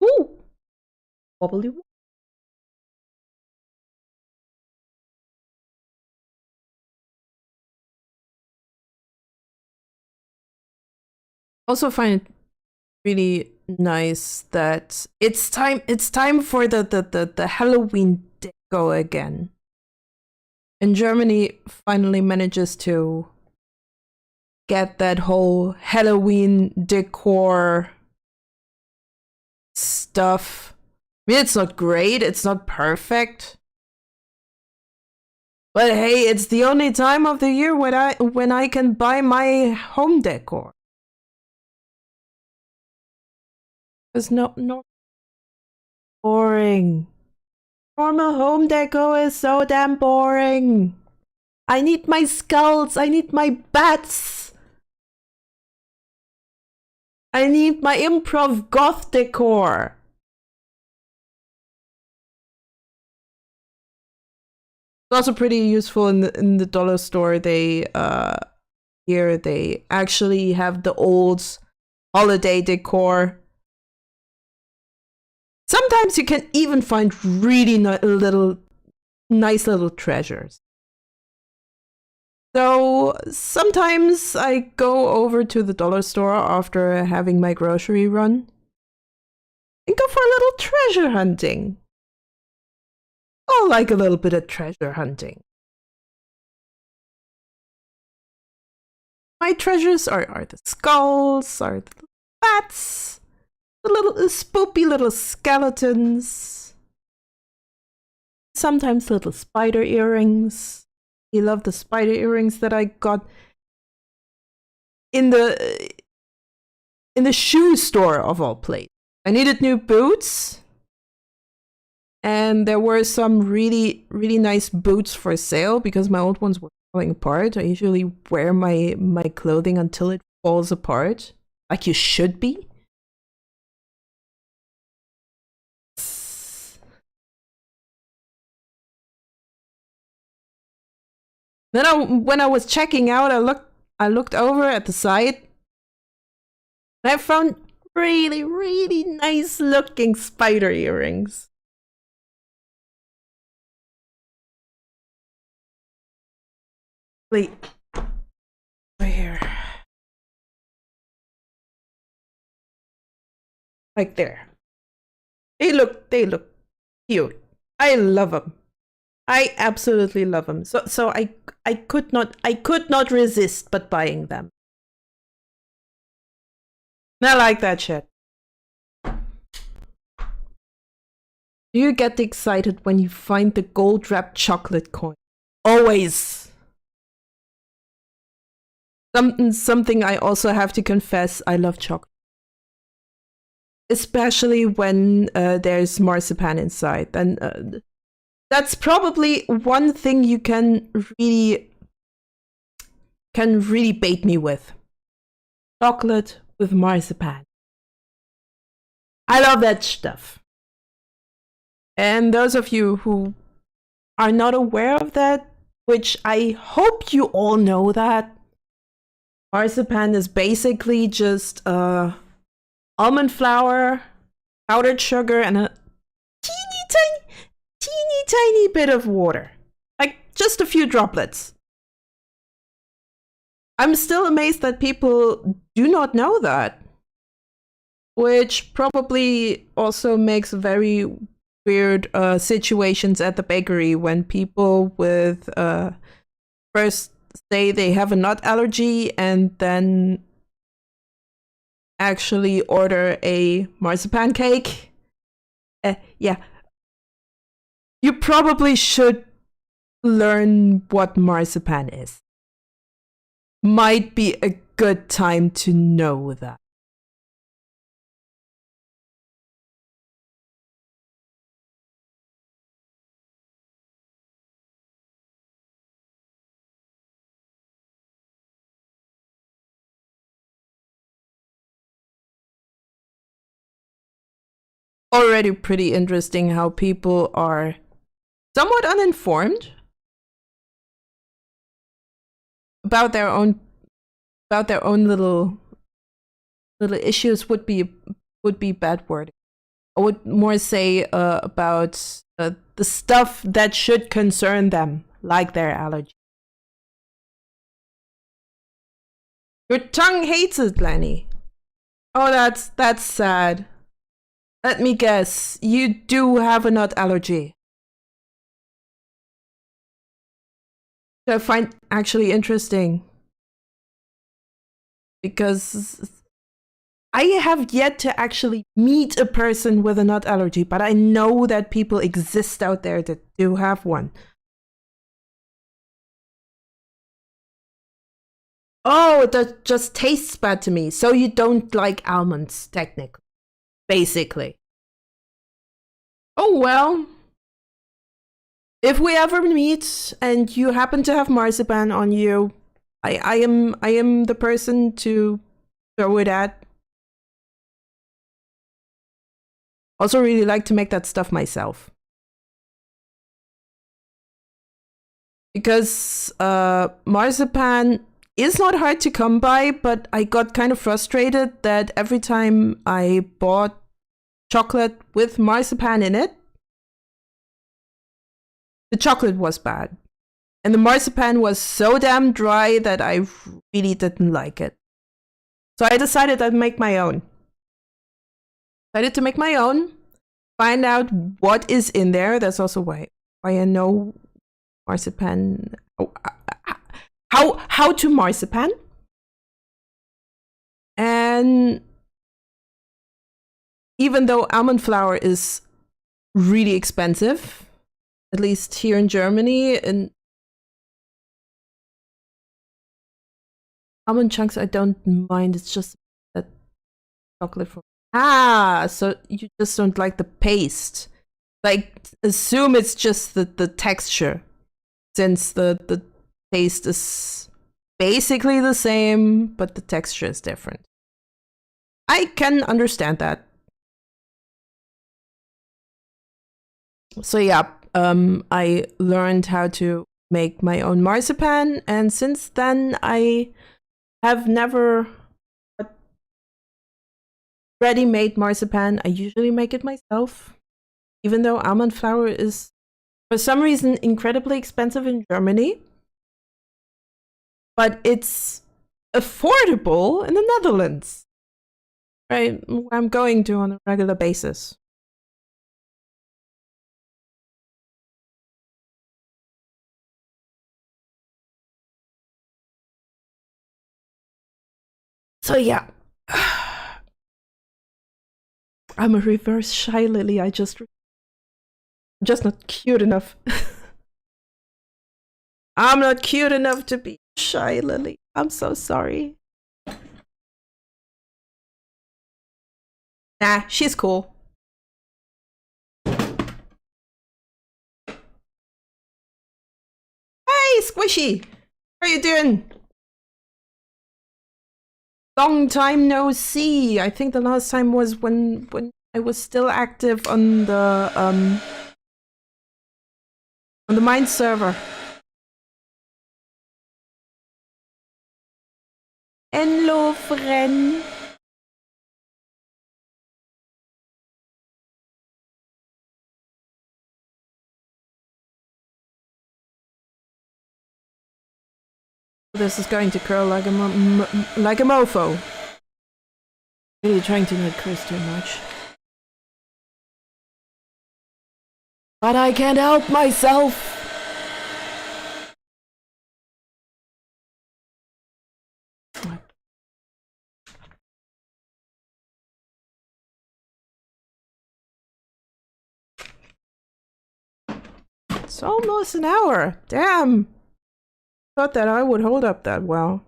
Ooh! Wobbly. Also find it really nice that it's time for the Halloween deco again. And Germany finally manages to get that whole Halloween decor stuff. I mean, it's not great, it's not perfect. But hey, it's the only time of the year when I can buy my home decor. It's no boring. Normal home deco is so damn boring. I need my skulls, I need my bats. I need my improv goth decor. It's also pretty useful in the dollar store. They here they actually have the old holiday decor. Sometimes you can even find really nice little treasures. So sometimes I go over to the dollar store after having my grocery run and go for a little treasure hunting. I like a little bit of treasure hunting. My treasures are the skulls, are the bats, the little spoopy little skeletons, sometimes little spider earrings. I love the spider earrings that I got in the shoe store of all places. I needed new boots, and there were some really nice boots for sale because my old ones were falling apart. I usually wear my clothing until it falls apart, like you should be. Then when I was checking out, I looked over at the site. And I found really nice looking spider earrings. Wait, right here, like there. They look cute. I love them. I absolutely love them. So I could not resist but buying them. I like that shit. Do you get excited when you find the gold-wrapped chocolate coin? Always. Something I also have to confess, I love chocolate. Especially when there's marzipan inside. And that's probably one thing you can really bait me with. Chocolate with marzipan. I love that stuff. And those of you who are not aware of that, which I hope you all know that, marzipan is basically just almond flour, powdered sugar, and a teeny tiny bit of water. Like just a few droplets. I'm still amazed that people do not know that. Which probably also makes very weird situations at the bakery when people with first say they have a nut allergy and then actually order a marzipan cake. Yeah. You probably should learn what marzipan is. Might be a good time to know that. Already pretty interesting how people are somewhat uninformed about their own little issues would be bad word. I would more say about the stuff that should concern them, like their allergy. Your tongue hates it, Lenny. Oh, that's sad. Let me guess. You do have a nut allergy. I find actually interesting because I have yet to actually meet a person with a nut allergy, but I know that people exist out there that do have one. Oh, that just tastes bad to me. So you don't like almonds, technically, basically. Oh well. If we ever meet and you happen to have marzipan on you, I am the person to throw it at. Also really like to make that stuff myself. Because marzipan is not hard to come by, but I got kind of frustrated that every time I bought chocolate with marzipan in it, the chocolate was bad. And the marzipan was so damn dry that I really didn't like it. So I decided I'd make my own. Decided to make my own, find out what is in there. That's also why I know marzipan. How to marzipan. And even though almond flour is really expensive, at least here in Germany, and almond chunks I don't mind. It's just that chocolate from so you just don't like the paste. Like, assume it's just the texture, since the taste is basically the same, but the texture is different. I can understand that. So yeah, I learned how to make my own marzipan, and since then I have never ready-made marzipan. I usually make it myself, even though almond flour is, for some reason, incredibly expensive in Germany. But it's affordable in the Netherlands, right? Where I'm going to on a regular basis. So yeah, I'm a reverse shy lily. I'm just not cute enough. I'm not cute enough to be shy lily. I'm so sorry. Nah, she's cool. Hey, Squishy! How are you doing? Long time no see. I think the last time was when I was still active on the Mind server. Hello, friend. This is going to curl like a mofo. Really trying to not curse too much. But I can't help myself. It's almost an hour. Damn. Thought that I would hold up that well.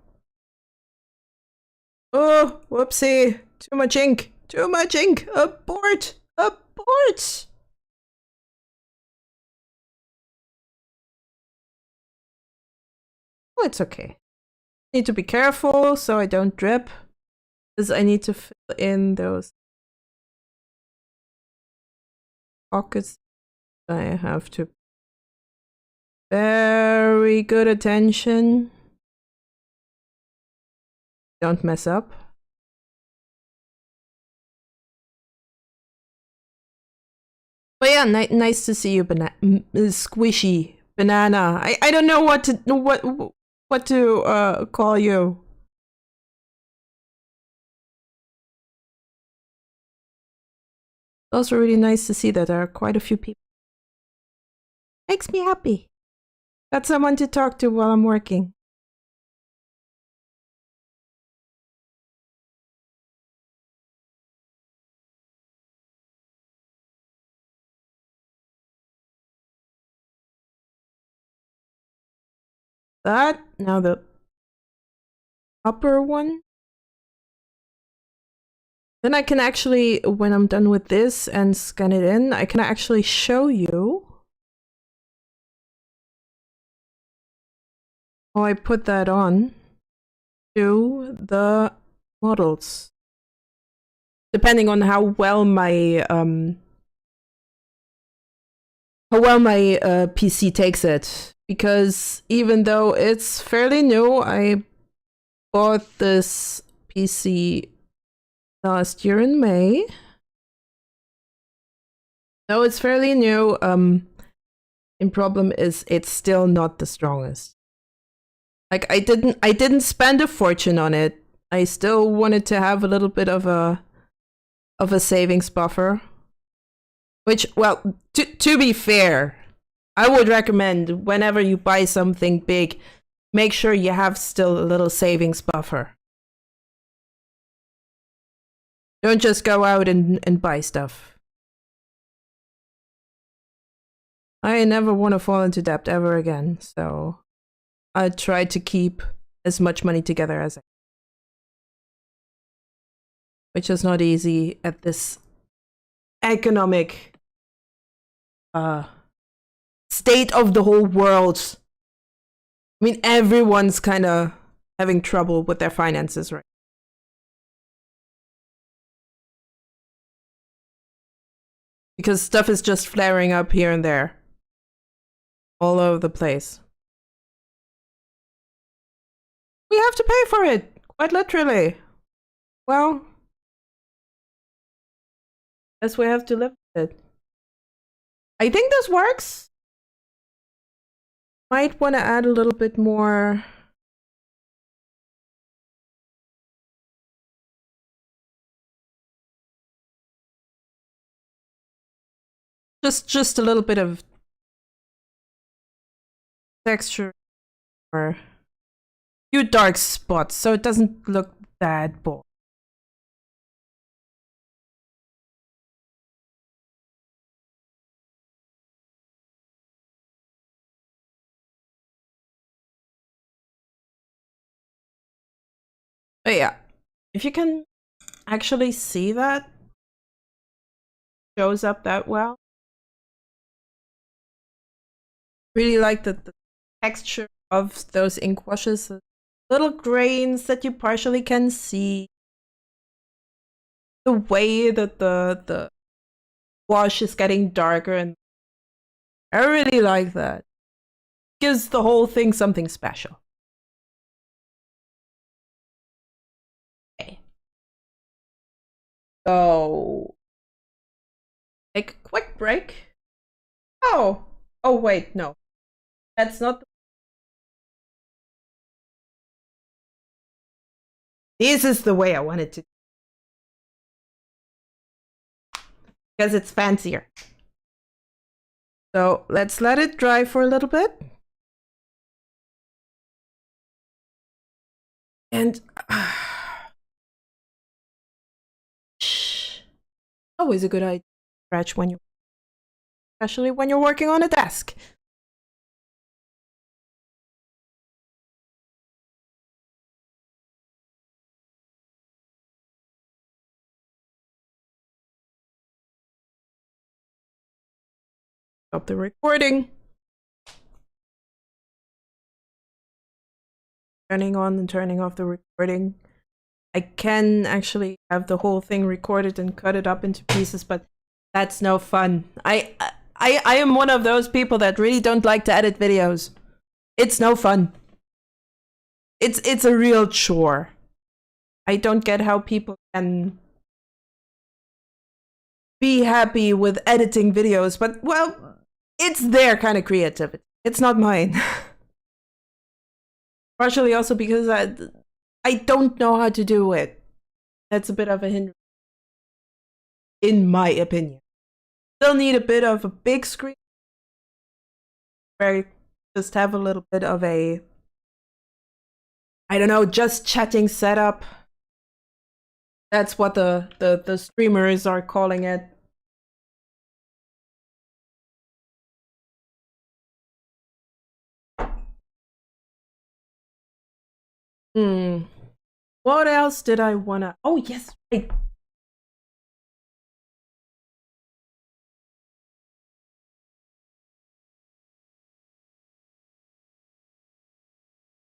Oh, whoopsie. Too much ink. Too much ink. Abort. Abort. Oh, it's okay. Need to be careful so I don't drip, because I need to fill in those pockets. I have to very good attention. Don't mess up. But yeah, nice to see you, Squishy Banana. I don't know what to call you. Also really nice to see that there are quite a few people. Makes me happy. Got someone to talk to while I'm working. That, now the upper one. Then I can actually, when I'm done with this and scan it in, I can actually show you how I put that on to the models. Depending on how well my PC takes it. Because even though it's fairly new, I bought this PC last year in May. So it's fairly new. And problem is it's still not the strongest. Like I didn't spend a fortune on it. I still wanted to have a little bit of a savings buffer. Which, well, to be fair, I would recommend whenever you buy something big, make sure you have still a little savings buffer. Don't just go out and buy stuff. I never want to fall into debt ever again, so I try to keep as much money together as I can. Which is not easy at this economic state of the whole world. I mean, everyone's kind of having trouble with their finances, right? Because stuff is just flaring up here and there. All over the place. We have to pay for it, quite literally. Well, guess we have to live with it. I think this works. Might want to add a little bit more. Just a little bit of texture or a few dark spots so it doesn't look that bold. But yeah, if you can actually see that, shows up that well. Really like the texture of those ink washes, the little grains that you partially can see. The way that the wash is getting darker, and I really like that. Gives the whole thing something special. Okay. So take a quick break. Oh wait, no. That's not the This is the way I wanted to. Because it's fancier. So let's let it dry for a little bit. And always a good idea to stretch when especially when you're working on a desk. Stop the recording. Turning on and turning off the recording. I can actually have the whole thing recorded and cut it up into pieces, but that's no fun. I am one of those people that really don't like to edit videos. It's no fun. It's a real chore. I don't get how people can be happy with editing videos, but well, it's their kind of creativity. It's not mine. Partially also because I don't know how to do it. That's a bit of a hindrance. in my opinion. Still need a bit of a big screen where you just have a little bit of a, I don't know, just chatting setup. That's what the streamers are calling it. What else did I wanna? Oh yes, right.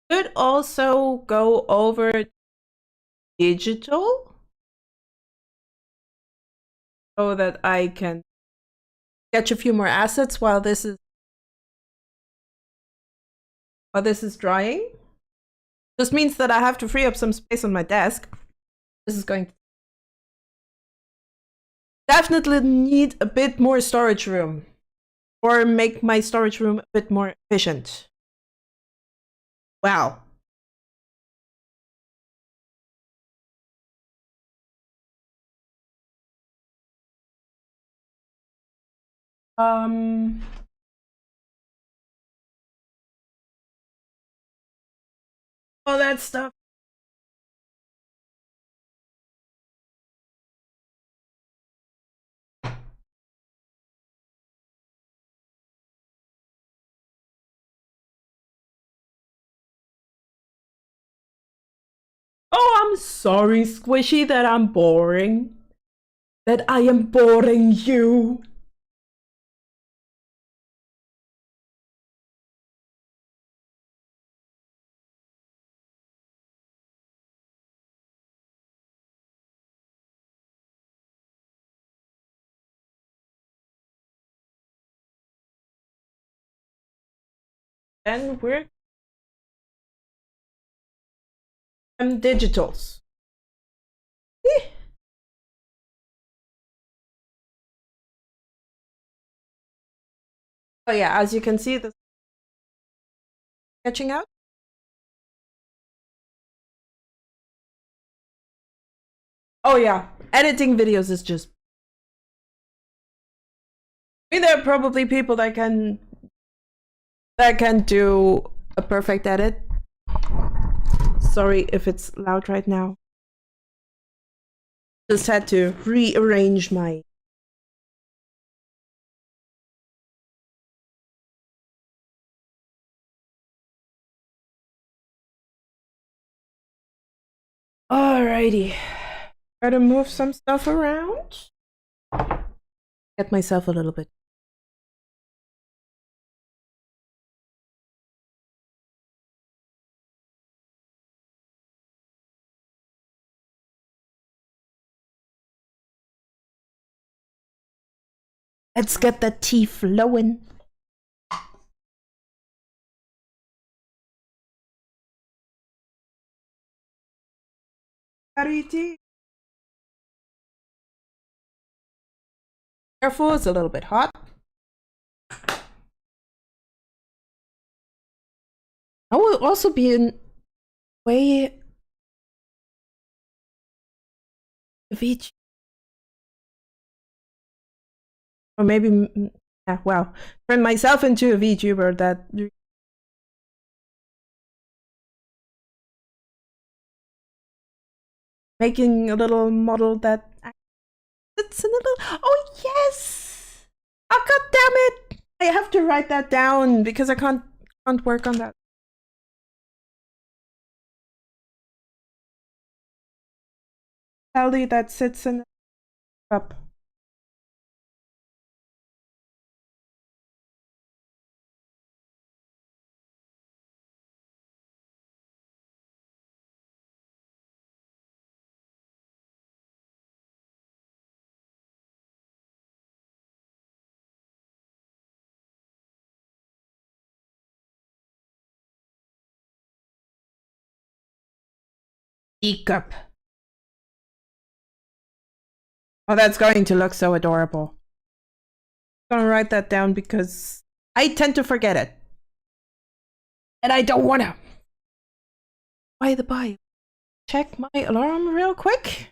Could also go over digital so that I can catch a few more assets while this is drying. This means that I have to free up some space on my desk. This is going to definitely need a bit more storage room, or make my storage room a bit more efficient. Wow. All that stuff. Oh, I'm sorry, Squishy, that I'm boring. That I am boring you. And we're digitals. Oh yeah, as you can see, the sketching out. Oh yeah, editing videos is just. I mean, there are probably people that can do a perfect edit. Sorry if it's loud right now. Just had to rearrange my. Alrighty. Gotta move some stuff around. Get myself a little bit. Let's get that tea flowing. Tea. Careful, it's a little bit hot. I will also be in way of each. Or maybe, yeah, well, turn myself into a VTuber that. Making a little model that. It's a little. Oh, yes! Oh, god damn it! I have to write that down because I can't work on that. Tally that sits in the cup. Teacup. Oh, that's going to look so adorable. I'm gonna write that down because I tend to forget it. And I don't wanna. By the by, check my alarm real quick.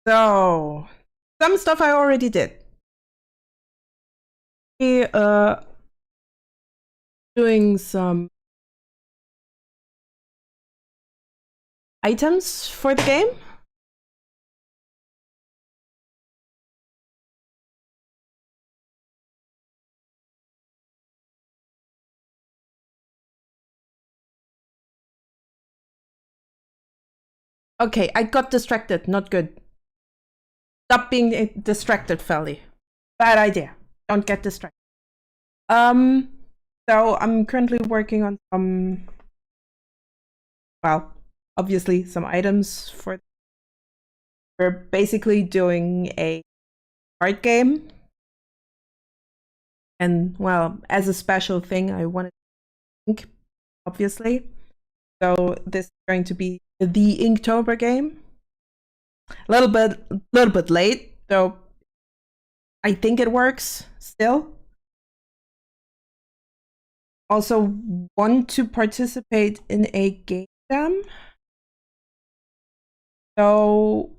So, some stuff I already did. Doing some items for the game. Okay, I got distracted. Not good. Stop being distracted, Felly. Bad idea. Don't get distracted. So I'm currently working on some, well, obviously some items for. We're basically doing a card game. And, well, as a special thing, I wanted to ink, obviously. So this is going to be the Inktober game. A little bit late, though I think it works still. Also want to participate in a game jam. So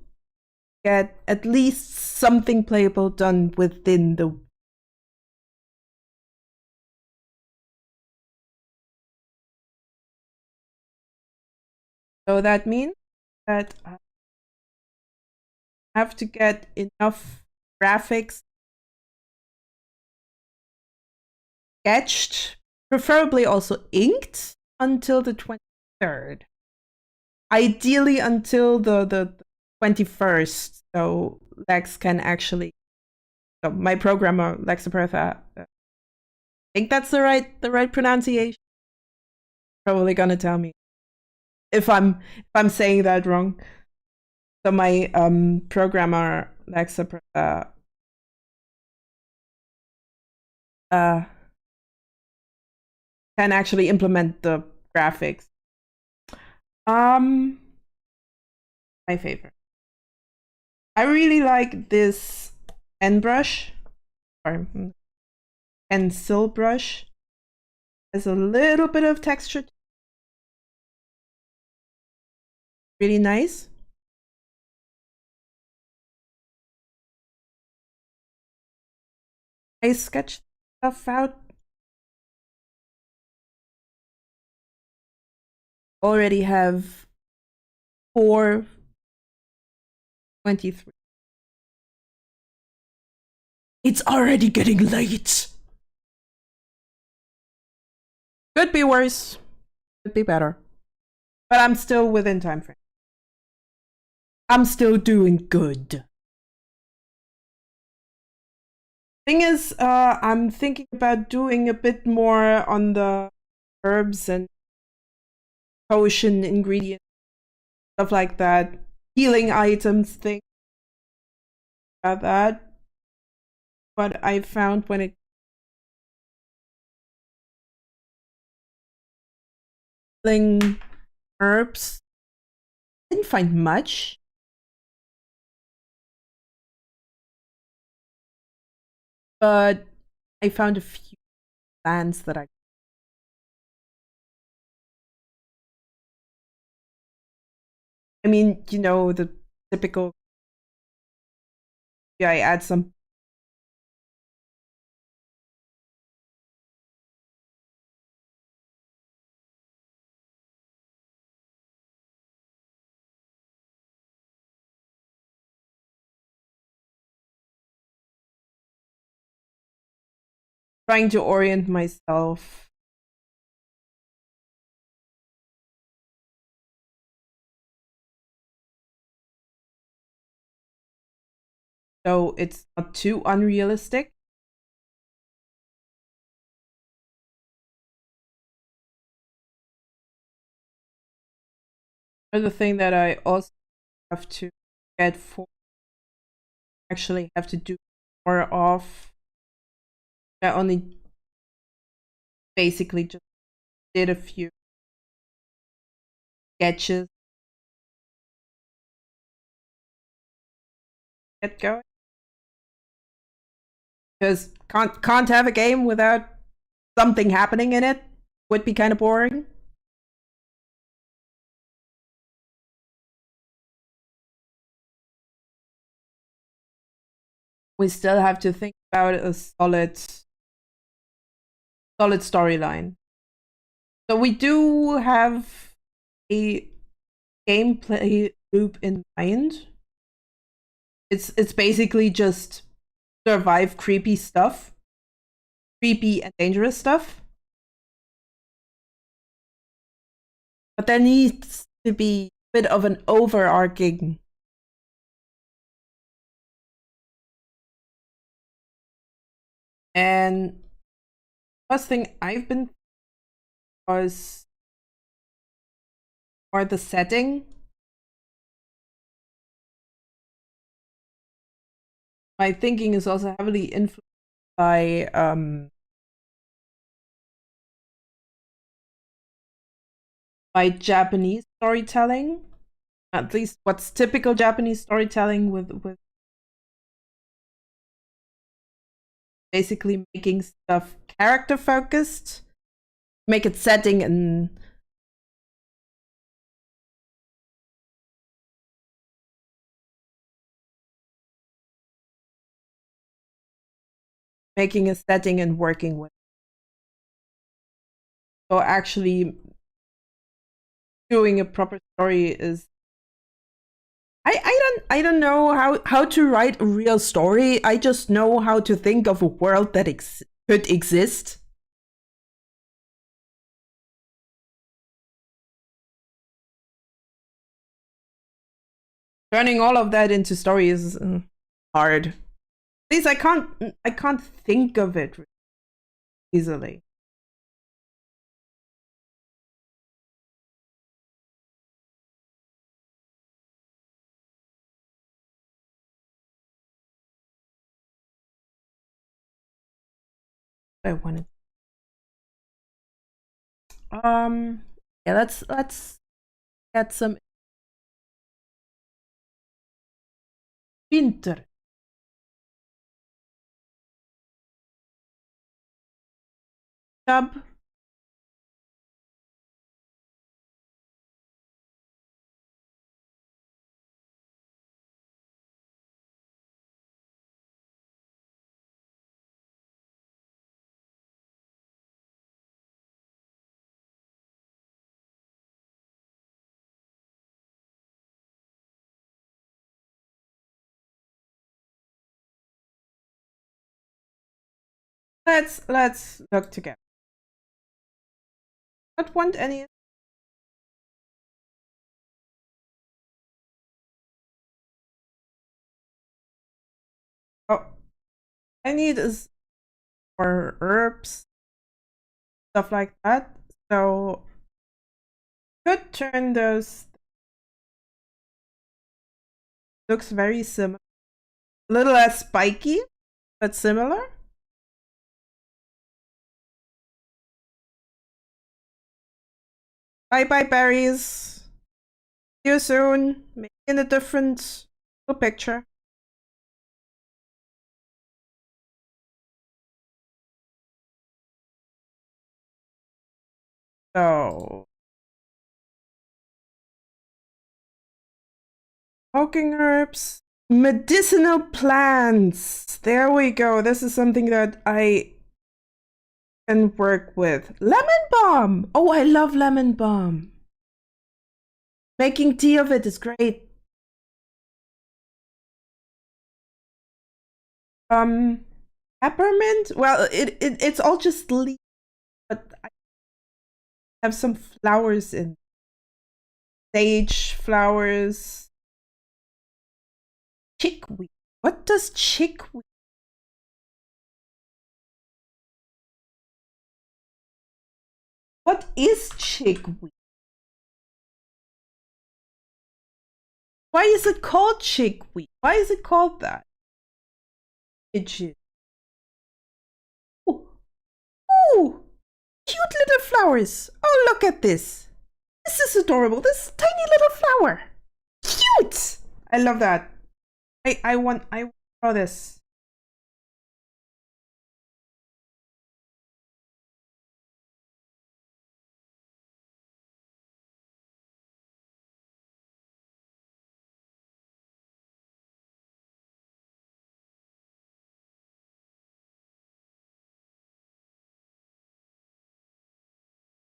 get at least something playable done within the. So that means that I have to get enough graphics sketched, preferably also inked, until the 23rd. Ideally until the 21st, so Lex can actually. So my programmer, Lexapertha, I think that's the right pronunciation. Probably gonna tell me if I'm saying that wrong. So my programmer Lexapertha can actually implement the graphics. My favorite. I really like this pen brush or pencil brush. There's a little bit of texture. Really nice. I sketched stuff out. Already have 4:23. It's already getting late. Could be worse. Could be better. But I'm still within time frame. I'm still doing good. Thing is, I'm thinking about doing a bit more on the herbs and potion ingredients, stuff like that. Healing items, thing about that. What I found when it healing herbs, didn't find much. But I found a few plants that I mean, you know, the typical. Yeah, I add some. Trying to orient myself. So it's not too unrealistic. Another thing that I also have to get for actually have to do more of. I only basically just did a few sketches. Get going. Because can't have a game without something happening in it. Would be kind of boring. we still have to think about a solid storyline. So we do have a gameplay loop in mind. It's basically just survive creepy stuff, creepy and dangerous stuff. But there needs to be a bit of an overarching. And first thing I've been was or the setting. My thinking is also heavily influenced by Japanese storytelling. At least what's typical Japanese storytelling with basically making stuff character focused, make it setting and making a setting and working with. So actually doing a proper story is I don't know how to write a real story. I just know how to think of a world that could exist. Turning all of that into story is hard. At least I can't think of it easily. I wanted. Yeah, let's get some winter. Job. Let's look together. Not want any. Oh, I need is for herbs, stuff like that. So could turn those. Looks very similar. A little less spiky, but similar. Bye bye berries. See you soon. Maybe in a different picture. So smoking herbs. Medicinal plants. There we go. This is something that I can work with. Lemon balm. Oh, I love lemon balm. Making tea of it is great. Peppermint. Well, it's all just leaves, but I have some flowers in. Sage flowers. Chickweed. What does chickweed? What is chickweed? Why is it called chickweed? Why is it called that? Pigeon. Ooh. Ooh. Cute little flowers. Oh, look at this. This is adorable. This tiny little flower. Cute. I love that. I want this.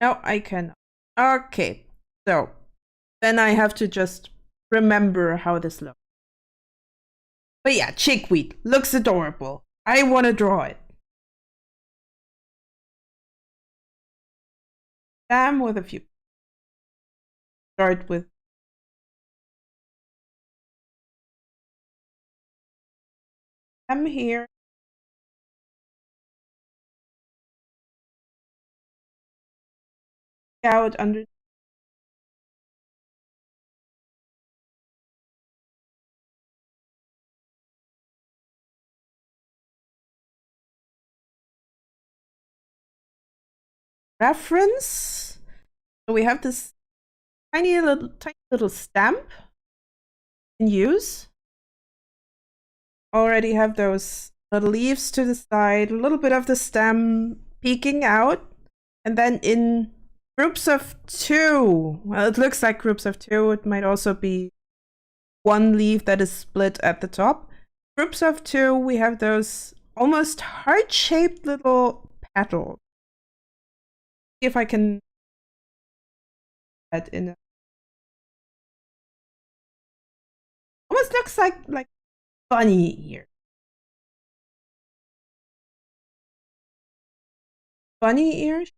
No, I cannot. Okay, so then I have to just remember how this looks. But yeah, chickweed looks adorable. I want to draw it. Stem with a few. Start with stem here. Out under. Reference. So we have this tiny little stamp in use. Already have those little leaves to the side, a little bit of the stem peeking out, and then in groups of two. Well, it looks like groups of two. It might also be one leaf that is split at the top. Groups of two, we have those almost heart-shaped little petals. See if I can add in. Almost looks like bunny ear. Bunny ears.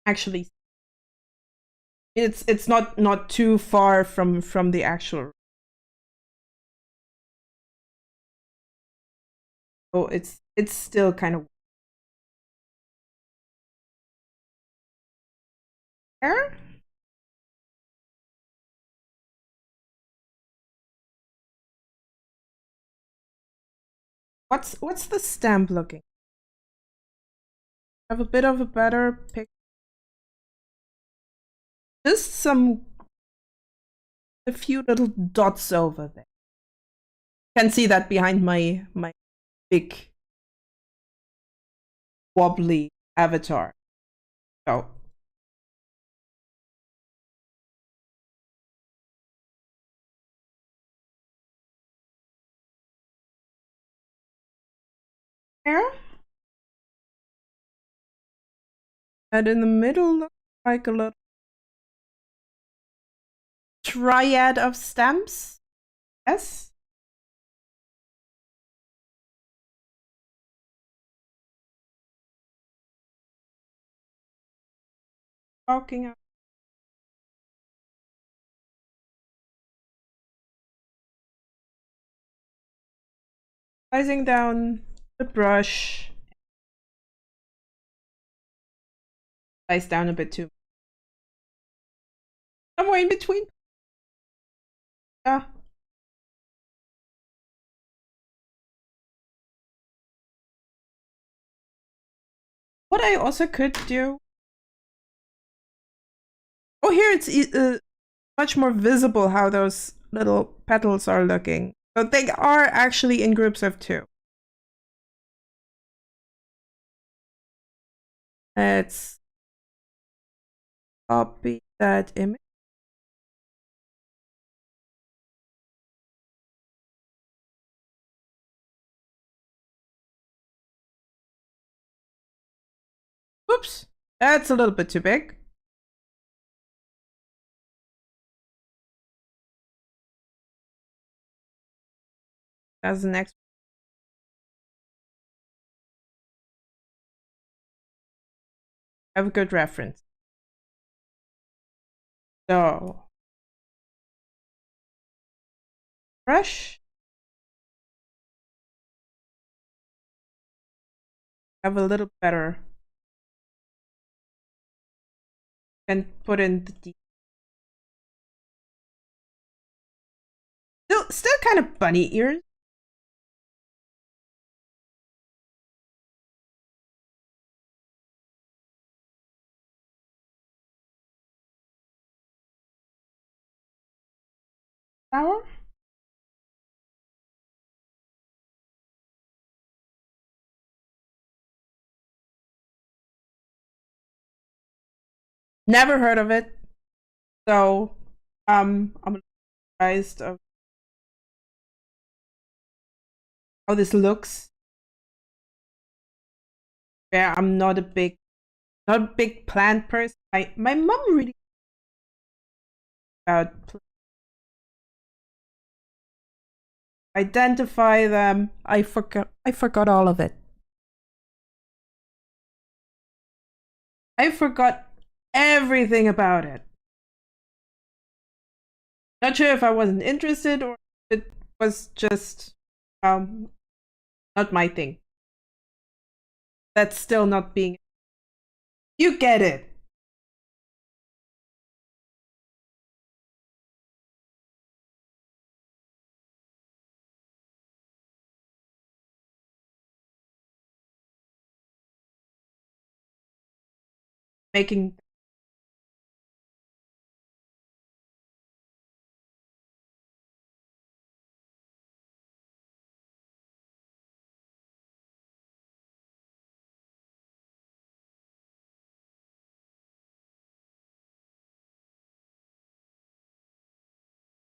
Actually, it's not too far from the actual. Oh, it's still kind of there. What's the stamp looking? Have a bit of a better pic. Just a few little dots over there. Can see that behind my big wobbly avatar. So there. And in the middle looks like a little triad of stamps. Yes. Walking up. Sizing down the brush. Size down a bit too. Somewhere in between. Yeah. What I also could do. Oh, here it's much more visible how those little petals are looking. So they are actually in groups of two. Let's copy that image. Oops, that's a little bit too big. That's the next. Have a good reference. So, brush. Have a little better. And put in the still kind of bunny ears. Flower. Never heard of it. So I'm surprised of how this looks. Yeah, I'm not a big plant person. My mom really about identify them. I forgot all of it. I forgot everything about it. Not sure if I wasn't interested or it was just um not my thing. That's still not being. You get it. Making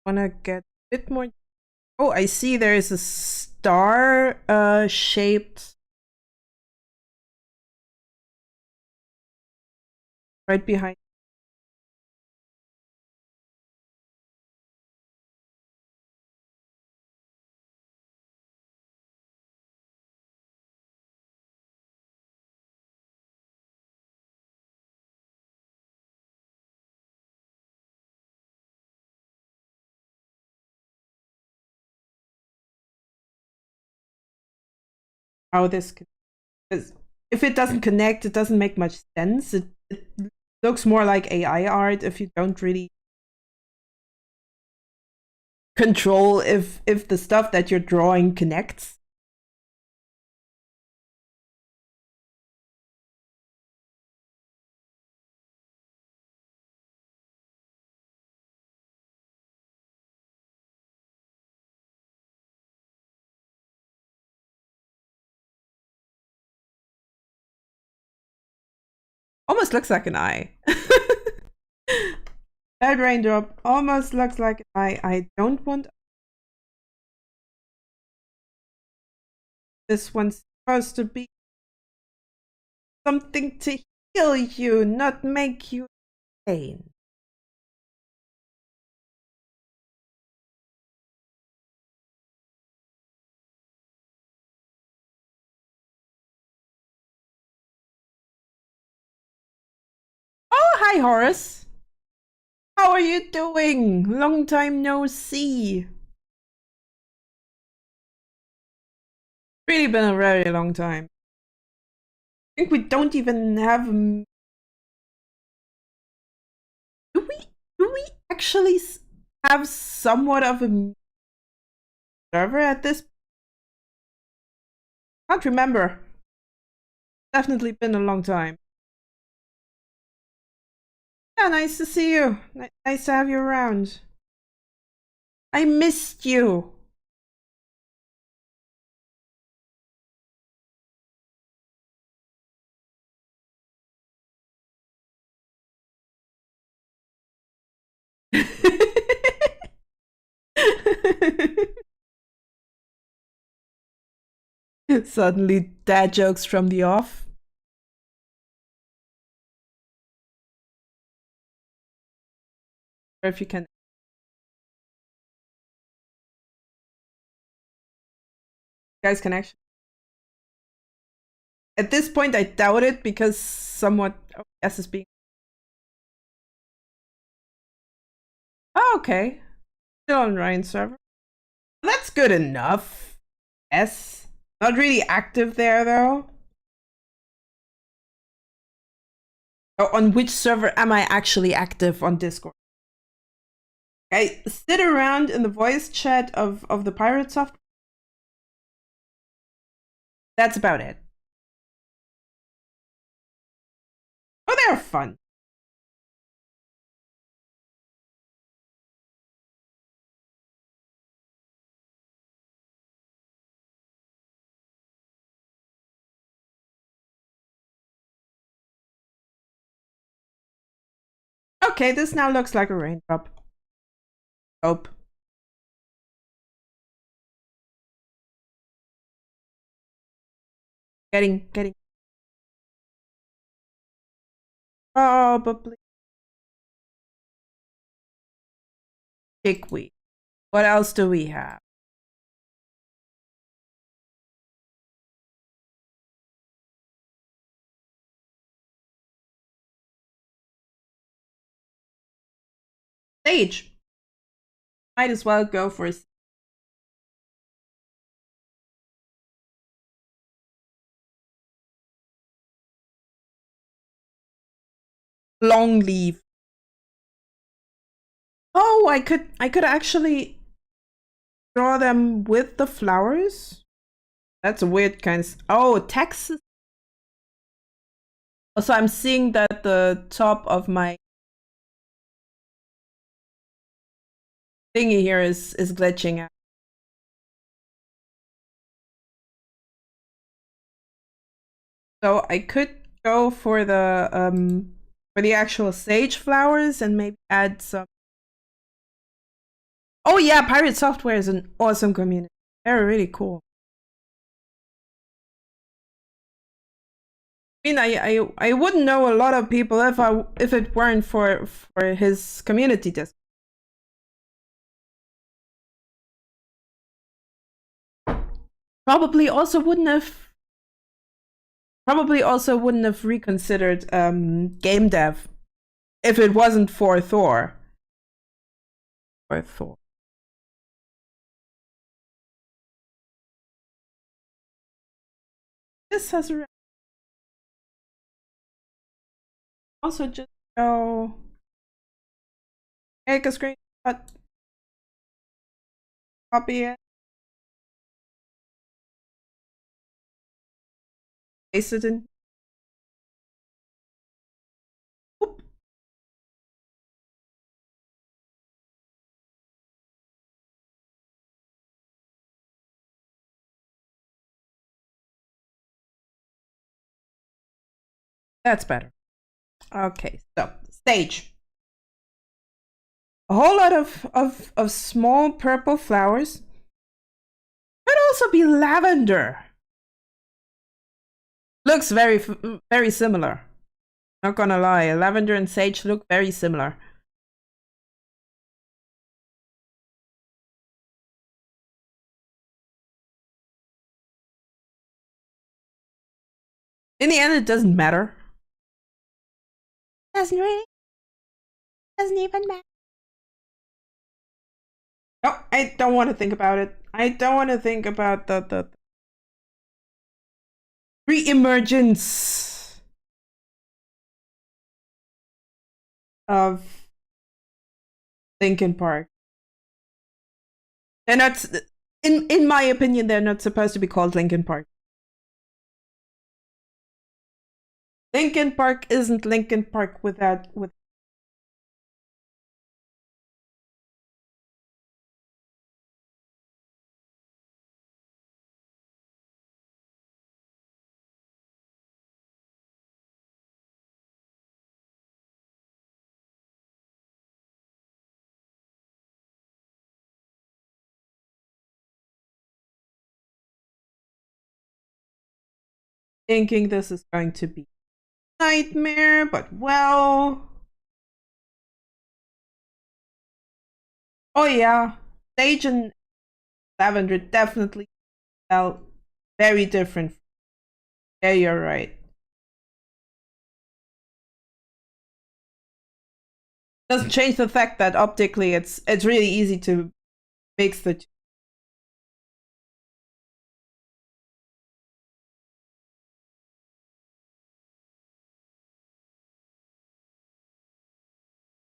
wanna get a bit more. Oh, I see there is a star shaped right behind. How this is. If it doesn't connect, it doesn't make much sense. It looks more like AI art if you don't really control if the stuff that you're drawing connects. Almost looks like an eye. That raindrop almost looks like an eye. I don't want this one's supposed to be something to heal you, not make you pain. Oh, hi, Horace. How are you doing? Long time no see. Really been a very long time. I think we don't even have. Do we actually have somewhat of a server at this? Can't remember. Definitely been a long time. Yeah, nice to see you. Nice to have you around. I missed you. Suddenly, dad jokes from the off. Or if you can, guys can actually. At this point, I doubt it because somewhat OBS is being. Oh, okay. Still on Ryan's server. That's good enough. Yes. Not really active there though. Oh, on which server am I actually active on Discord? I sit around in the voice chat of the Pirate Soft. That's about it. Oh, they're fun. Okay, this now looks like a raindrop. Hope. Getting probably chickweed. What else do we have? Sage. Might as well go for long leaf. Oh, I could actually draw them with the flowers. That's a weird kind of. Oh, Texas. Also, I'm seeing that the top of my thingy here is glitching out. So I could go for the actual sage flowers and maybe add some. Oh yeah, Pirate Software is an awesome community. They're really cool. I mean, I wouldn't know a lot of people if it weren't for his community disc. Probably also wouldn't have reconsidered game dev if it wasn't for Thor. For Thor. This has also just go make a screenshot, copy it, paste it in. Oop. That's better. Okay, so stage. A whole lot of small purple flowers. Could also be lavender. Looks very similar. Not gonna lie, lavender and sage look very similar. In the end, it doesn't matter. Doesn't even matter. No, I don't want to think about it. I don't want to think about the re-emergence of Linkin Park. They're not, in my opinion, they're not supposed to be called Linkin Park. Linkin Park isn't Linkin Park with. Thinking this is going to be a nightmare, but well. Oh yeah, Sage and Lavender definitely felt very different. Yeah, you're right. Doesn't change the fact that optically it's really easy to mix the two.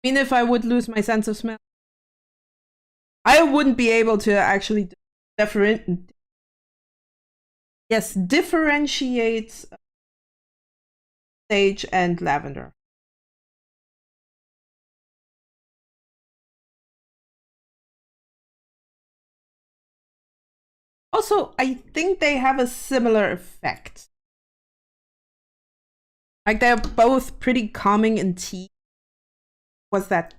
I mean, if I would lose my sense of smell, I wouldn't be able to actually differentiate sage and lavender. Also, I think they have a similar effect. Like they're both pretty calming in tea. What's that?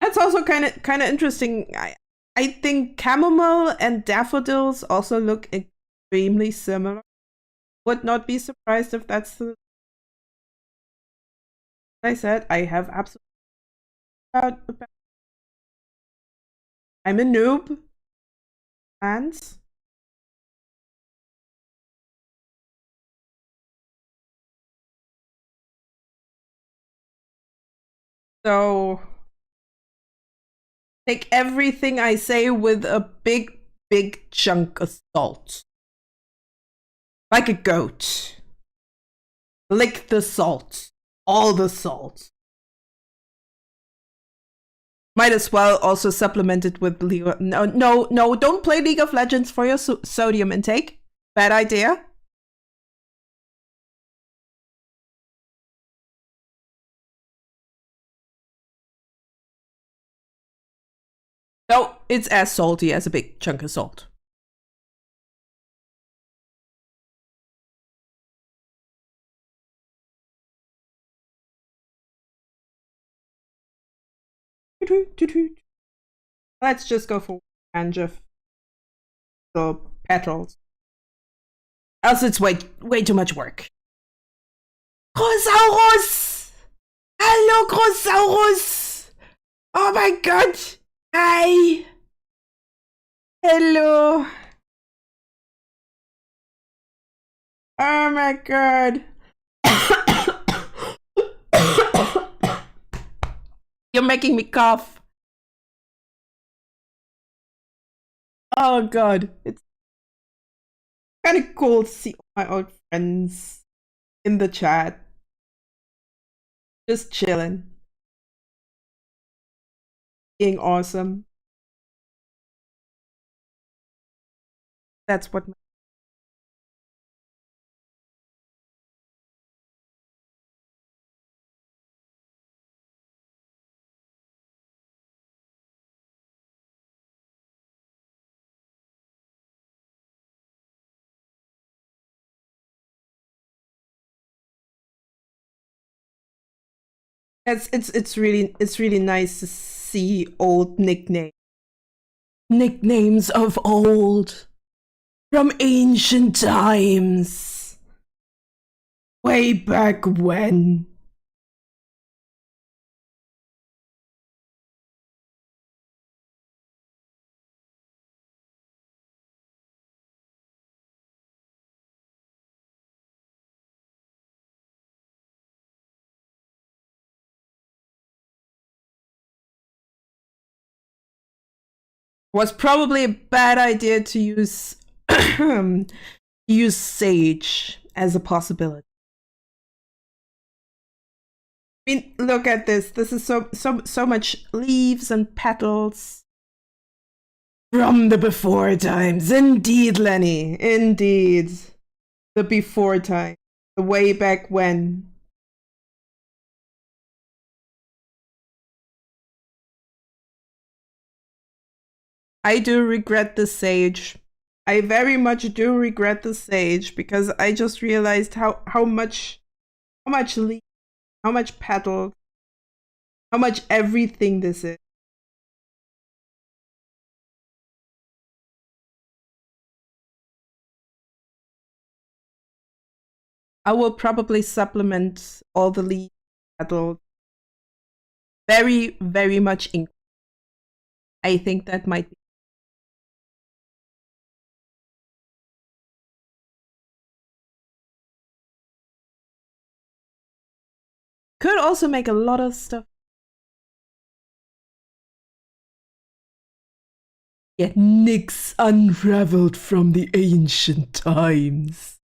That's also kind of interesting. I think chamomile and daffodils also look extremely similar. Would not be surprised if that's the. I said I have absolutely. I'm a noob. And so take everything I say with a big chunk of salt. Like a goat. Lick the salt. All the salt. Might as well also supplement it with no, don't play League of Legends for your sodium intake. Bad idea. No, it's as salty as a big chunk of salt. Let's just go for range of the petals. Else it's way too much work. Grosaurus! Hello, Grosaurus! Oh my god! Hi! Hello! Oh my god! You're making me cough. Oh god, it's kind of cool to see all my old friends in the chat. Just chilling. Being awesome. That's what. It's really nice to see old nicknames of old from ancient times, way back when. Was probably a bad idea to use use sage as a possibility. I mean, look at this. This is so much leaves and petals from the before times. Indeed, Lenny. Indeed, the before time, the way back when. I do regret the sage. I very much do regret the sage because I just realized how much leaf, how much petal, how much everything this is. I will probably supplement all the leaf petal very much ink. I think that might be. Could also make a lot of stuff. Yet Nyx unraveled from the ancient times.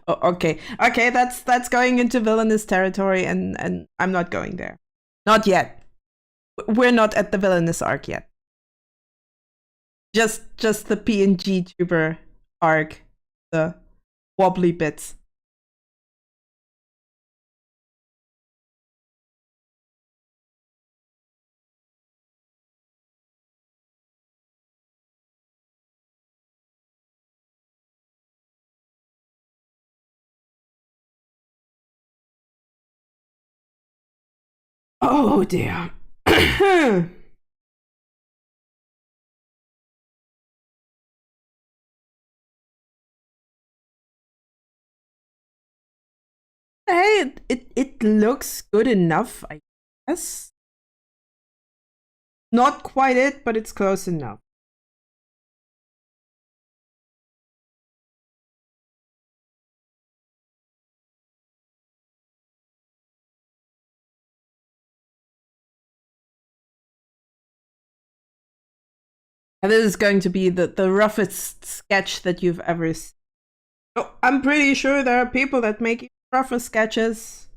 Okay, that's going into villainous territory, and I'm not going there. Not yet. We're not at the villainous arc yet. Just the PNG tuber arc, the wobbly bits. Oh dear. Hey, it looks good enough, I guess. Not quite it, but it's close enough. And this is going to be the roughest sketch that you've ever seen. Oh, I'm pretty sure there are people that make rougher sketches.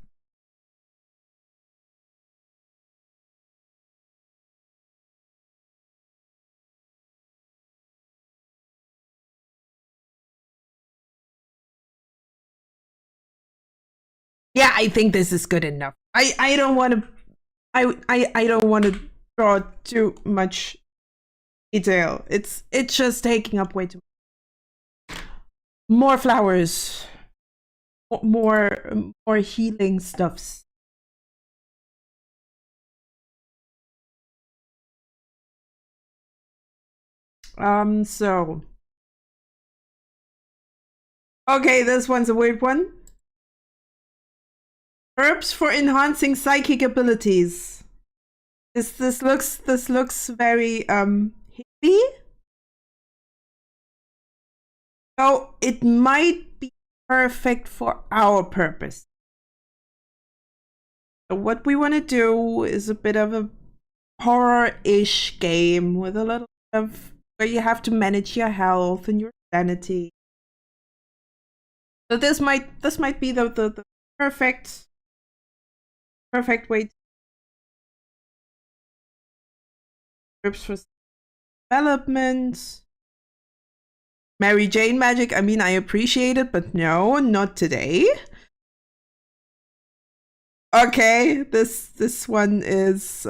Yeah, I think this is good enough. I don't want to I don't want to draw too much detail. It's just taking up way too much. More flowers. More healing stuffs. So okay, this one's a weird one. Herbs for enhancing psychic abilities. This looks very hippie. So it might be perfect for our purpose. So what we want to do is a bit of a horror-ish game with a little bit of where you have to manage your health and your sanity. So this might be the perfect way to scripts for development. Mary Jane magic, I mean, I appreciate it, but no, not today. Okay, this one is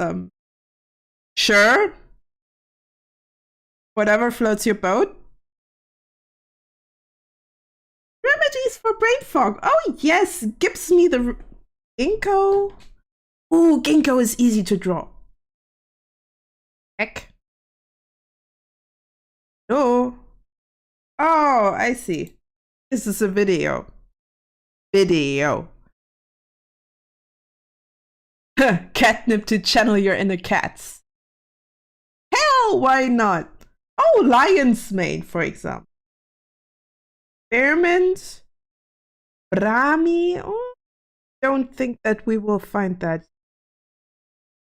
sure. Whatever floats your boat. Remedies for brain fog. Oh yes, gives me the ginkgo. Ooh, ginkgo is easy to draw. Heck. No. Oh, I see. This is a video. Catnip to channel your inner cats. Hell, why not? Oh, lion's mane, for example. Spearmint. Brahmi. Oh, don't think that we will find that.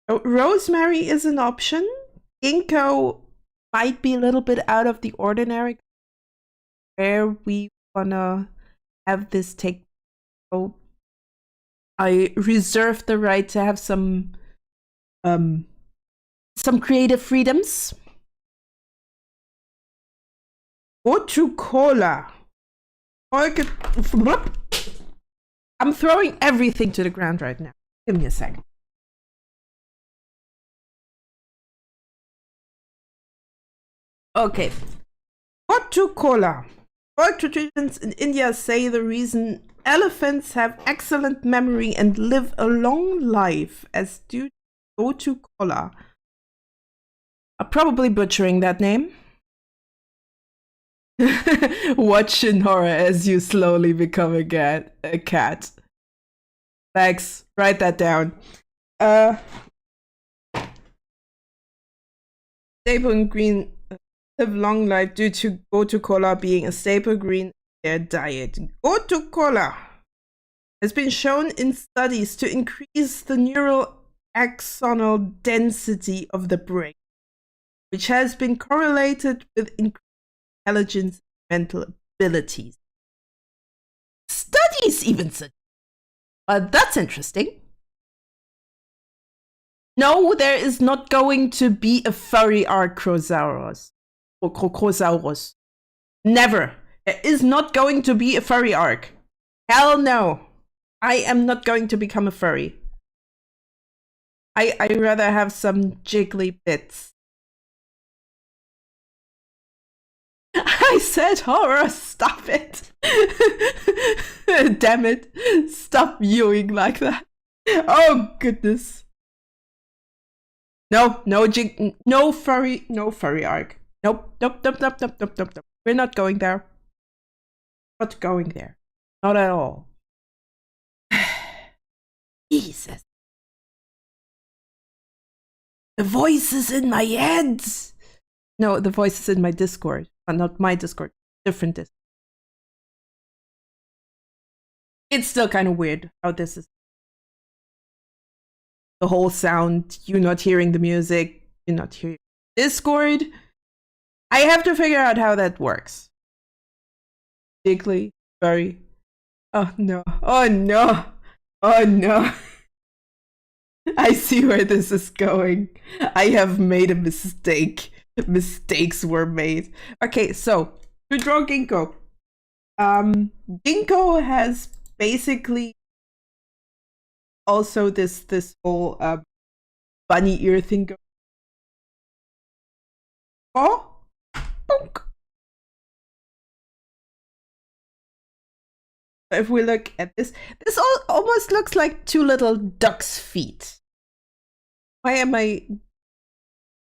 Oh, rosemary is an option. Ginkgo might be a little bit out of the ordinary. Where we wanna have this take. Oh, I reserve the right to have some creative freedoms. Go to cola. I'm throwing everything to the ground right now. Give me a second. Okay. What to cola? Folk traditions in India say the reason elephants have excellent memory and live a long life as due to Gotu Kola. I'm probably butchering that name. Watch in horror as you slowly become a cat. Thanks. Write that down. Staple in green live long life due to Gotu Kola being a staple green in their diet. Gotu Kola has been shown in studies to increase the neural axonal density of the brain, which has been correlated with increased intelligence and mental abilities. Studies even suggest. That's interesting. No, there is not going to be a furry Archosaurus. Or Crocosaurus. Never. There is not going to be a furry arc. Hell no. I am not going to become a furry. I rather have some jiggly bits. I said horror, stop it. Damn it. Stop viewing like that. Oh goodness. No, no jig, no furry arc. Nope, nope, nope, nope, nope, nope, nope, nope. We're not going there. Not going there. Not at all. Jesus. The voices in my head. No, the voices in my Discord. Not my Discord. Different Discord. It's still kind of weird how this is. The whole sound, you not hearing the music, you not hearing Discord. I have to figure out how that works. Particularly, very. Oh no. Oh no. Oh no. I see where this is going. I have made a mistake. Mistakes were made. Okay, so to draw Ginkgo. Ginkgo has basically also this whole bunny ear thing going. Oh, bonk. If we look at this, this almost looks like two little duck's feet. Why am I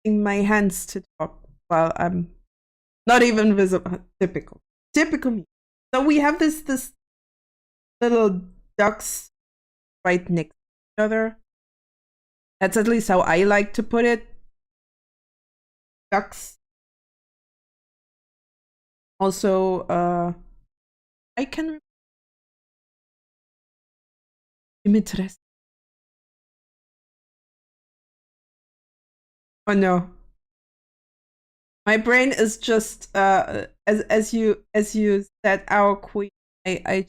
using my hands to talk while I'm not even visible? Typical me. So we have this little ducks right next to each other. That's at least how I like to put it. Ducks. Also, I can Dimitrescu. Oh no. My brain is just as you said our queen. I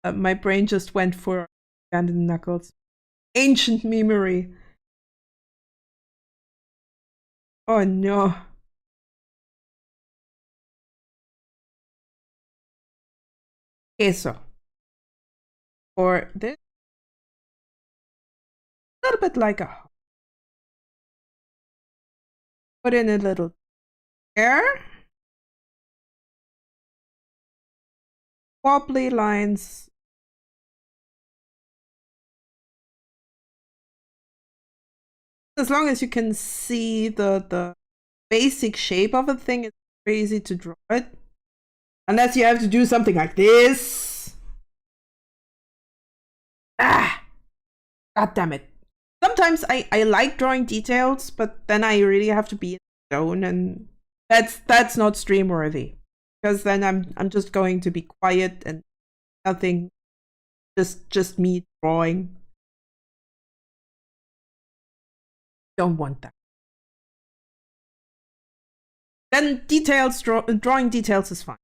my brain just went for Brandon Knuckles. Ancient memory. Oh no. Okay, so for this, a little bit like a put in a little air, wobbly lines. As long as you can see the basic shape of a thing, it's very easy to draw it. Unless you have to do something like this. Ah! God damn it. Sometimes I like drawing details, but then I really have to be in the zone, and that's not stream worthy. Because then I'm just going to be quiet and nothing, just me drawing. Don't want that. Then drawing details is fine.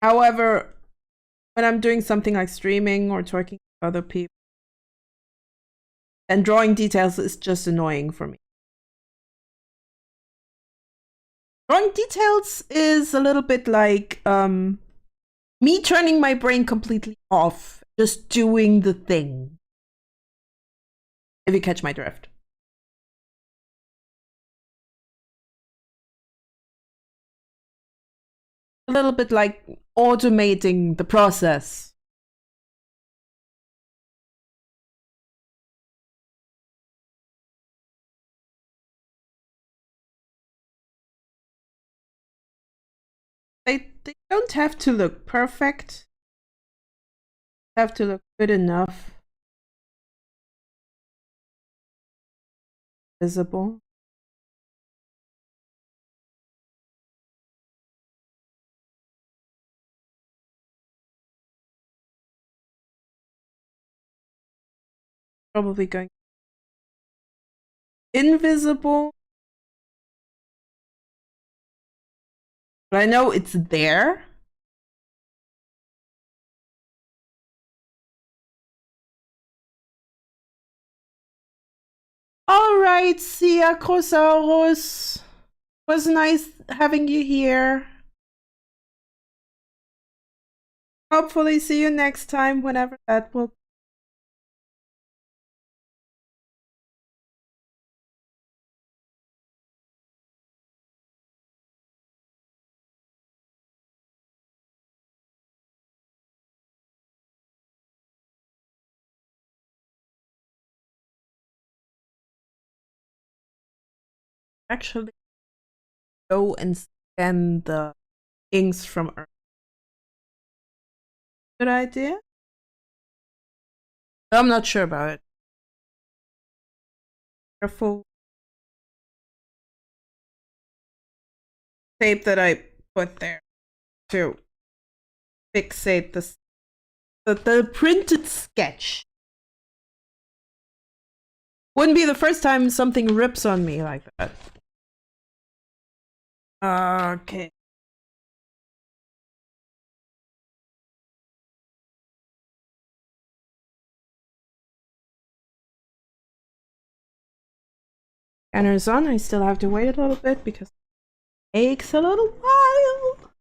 However, when I'm doing something like streaming or talking to other people, then drawing details is just annoying for me. Drawing details is a little bit like me turning my brain completely off, just doing the thing. If you catch my drift. A little bit like automating the process. They don't have to look perfect. They have to look good enough. Visible. Probably going invisible. But I know it's there. All right, Sia Crosaurus. Was nice having you here. Hopefully see you next time, whenever that will be. actually go and scan the inks from Earth. Good idea? I'm not sure about it. Careful. Tape that I put there to fixate the printed sketch. Wouldn't be the first time something rips on me like that. Okay. Scanner's on. I still have to wait a little bit because it takes a little while.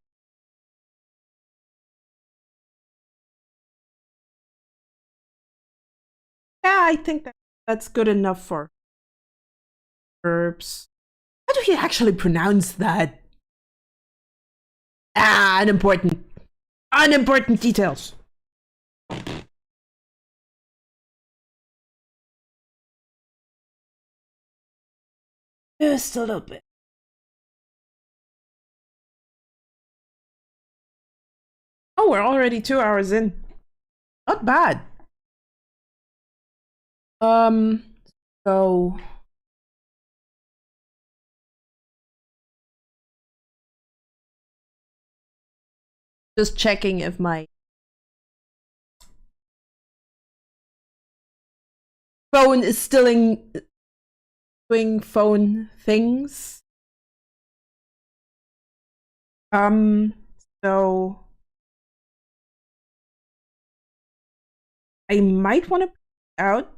Yeah, I think that's good enough for herbs. How do you actually pronounce that? Ah, unimportant details. Just a little bit. Oh, we're already 2 hours in. Not bad. So just checking if my phone is still doing phone things. So I might want to put it out.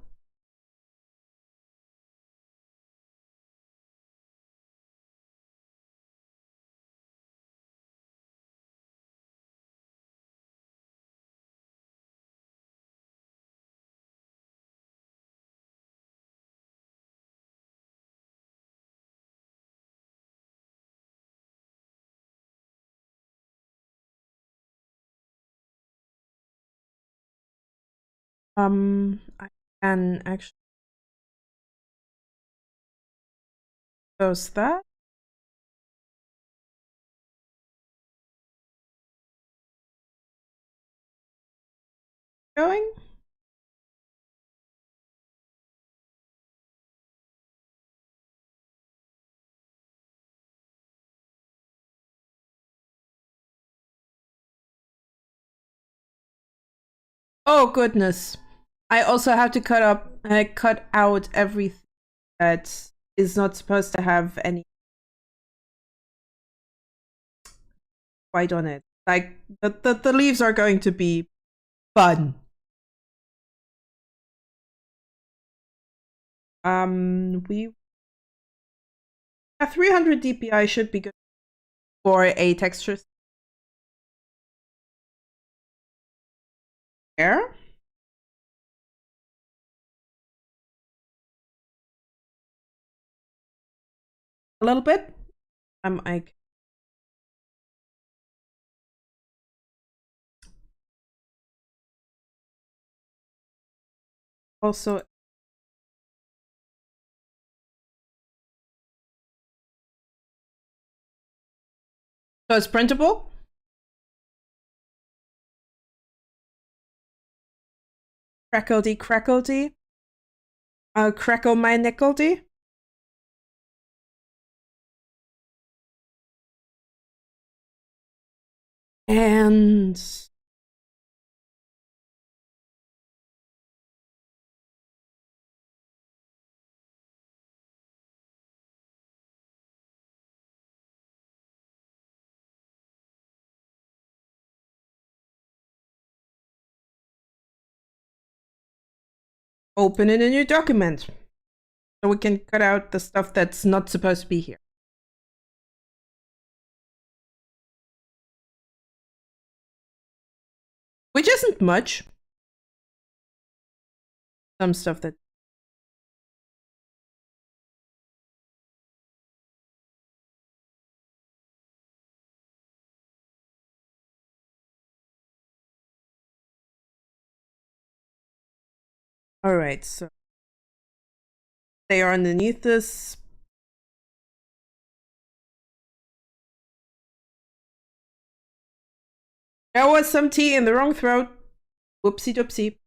I can actually post that. Going. Oh goodness. I also have to cut out everything that is not supposed to have any white on it. Like the leaves are going to be fun. We 300 DPI should be good for a texture there. A little bit. I also so it's printable. Crackledy crackledy. Crackle my nickeldy. And open in a new document. So we can cut out the stuff that's not supposed to be here. Which isn't much. Some stuff that Alright, so they are underneath this There was some tea in the wrong throat. Whoopsie doopsie.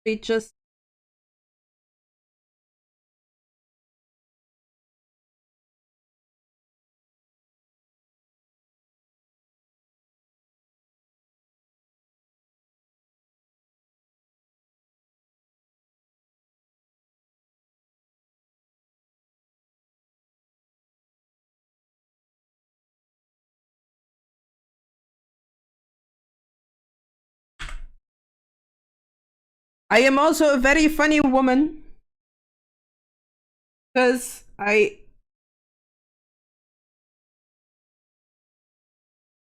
We just. I am also a very funny woman. Because I.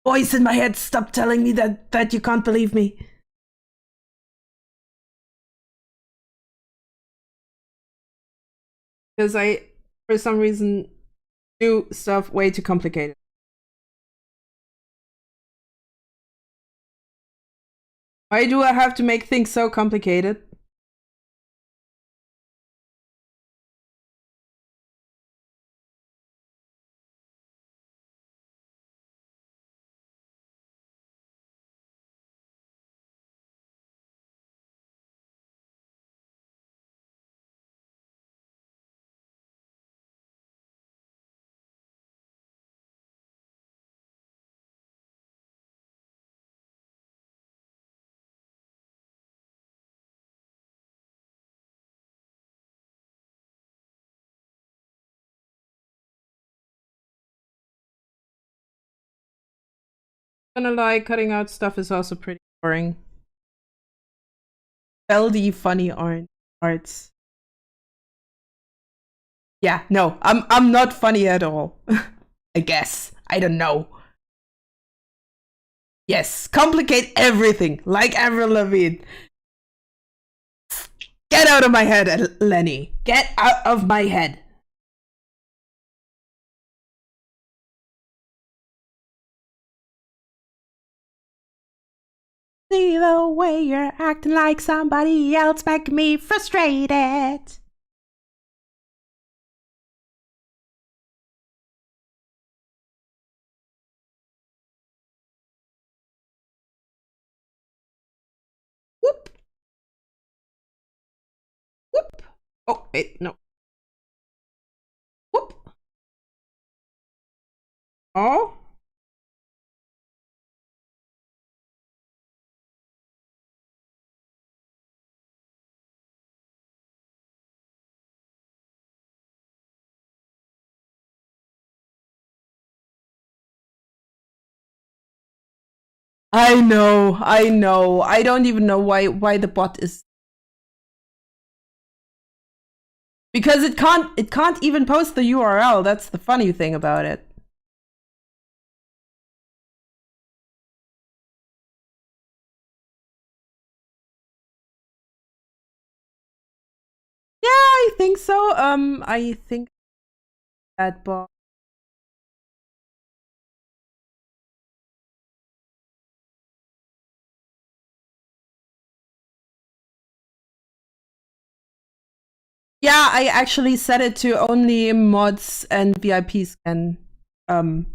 Voice in my head, stop telling me that you can't believe me. Because I, for some reason, do stuff way too complicated. Why do I have to make things so complicated? Gonna lie, cutting out stuff is also pretty boring. Beldy funny arts. Yeah, no, I'm not funny at all. I guess. I don't know. Yes, complicate everything, like Avril Lavigne. Get out of my head, Lenny. Get out of my head. See the way you're acting like somebody else make me frustrated. Whoop. Whoop. Oh, wait, no. Whoop. Oh. I know, I know. I don't even know why the bot is, because it can't even post the URL. That's the funny thing about it. Yeah, I think so. I think that bot. Yeah, I actually set it to only mods and VIPs can. No,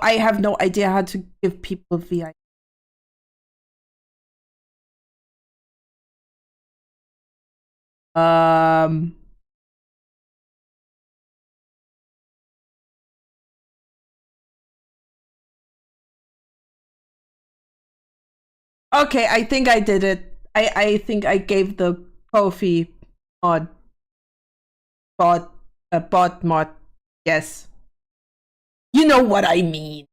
I have no idea how to give people VIP. Um. Okay, I think I did it. I think I gave the Kofi mod bot bot mod. Yes. You know what I mean.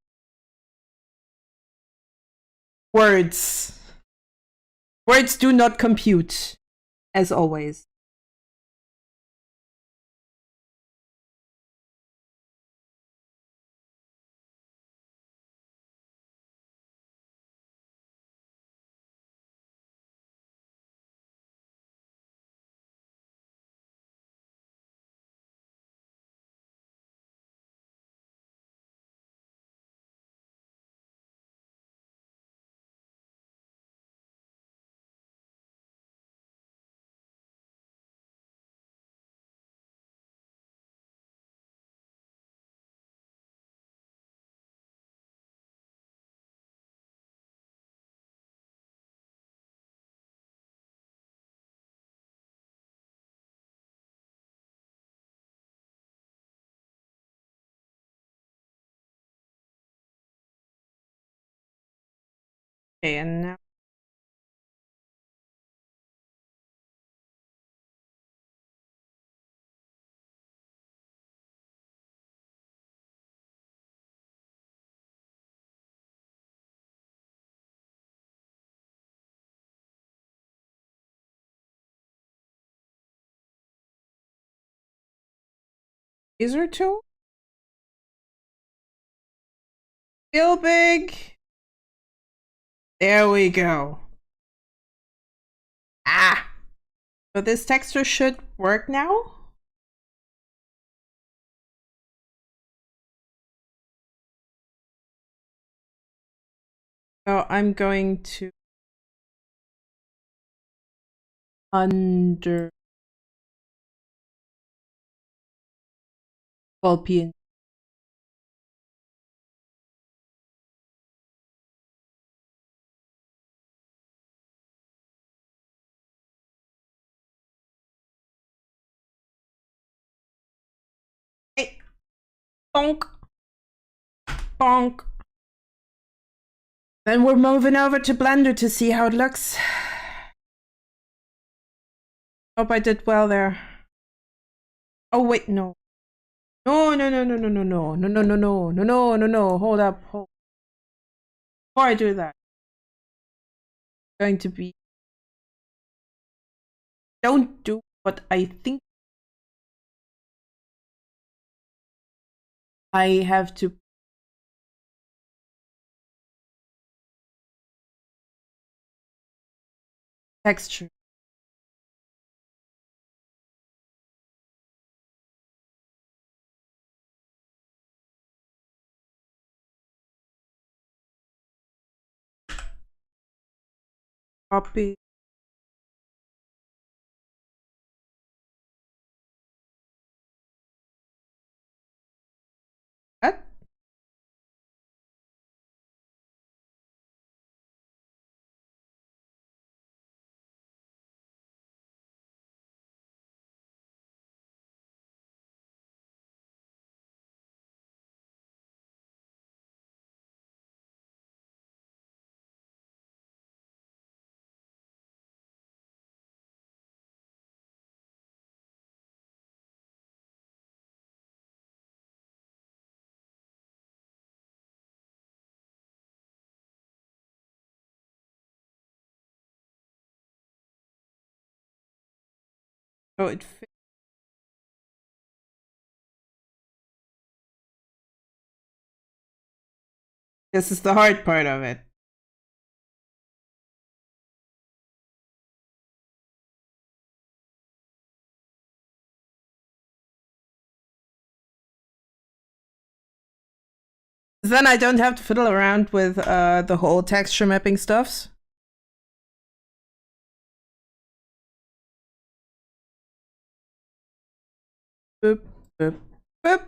Words. Words do not compute, as always. Okay, and now laser tool? Feel big. There we go. Ah! So this texture should work now? So I'm going to under PNG. Hey, bonk, bonk. Then we're moving over to Blender to see how it looks. Hope I did well there. Oh wait, no. No, no, no, no, no, no, no, no, no, no, no, no, no, no, no. Hold up, hold. Before I do that, going to be. Don't do what I think. I have to. Texture. Copy. That. Oh, it fits. This is the hard part of it. Then I don't have to fiddle around with the whole texture mapping stuffs. Boop, boop, boop.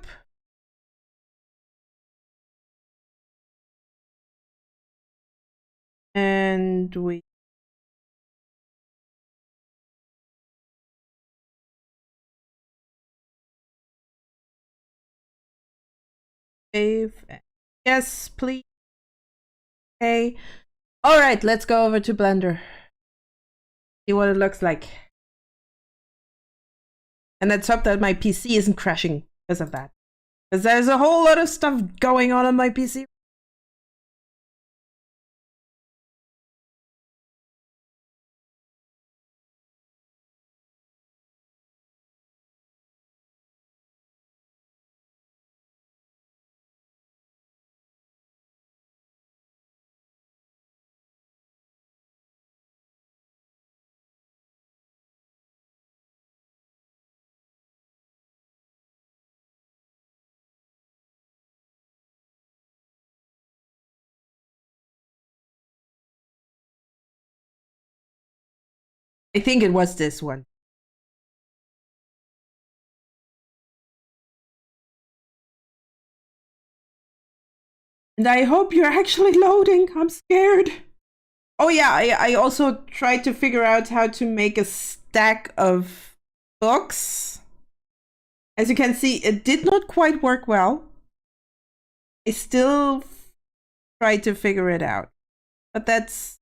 And we save. Yes, please. Okay. All right, let's go over to Blender. See what it looks like. And let's hope that my PC isn't crashing because of that. Because there's a whole lot of stuff going on my PC. I think it was this one. And I hope you're actually loading. I'm scared. Oh yeah, I also tried to figure out how to make a stack of books. As you can see, it did not quite work well. I still tried to figure it out. But that's...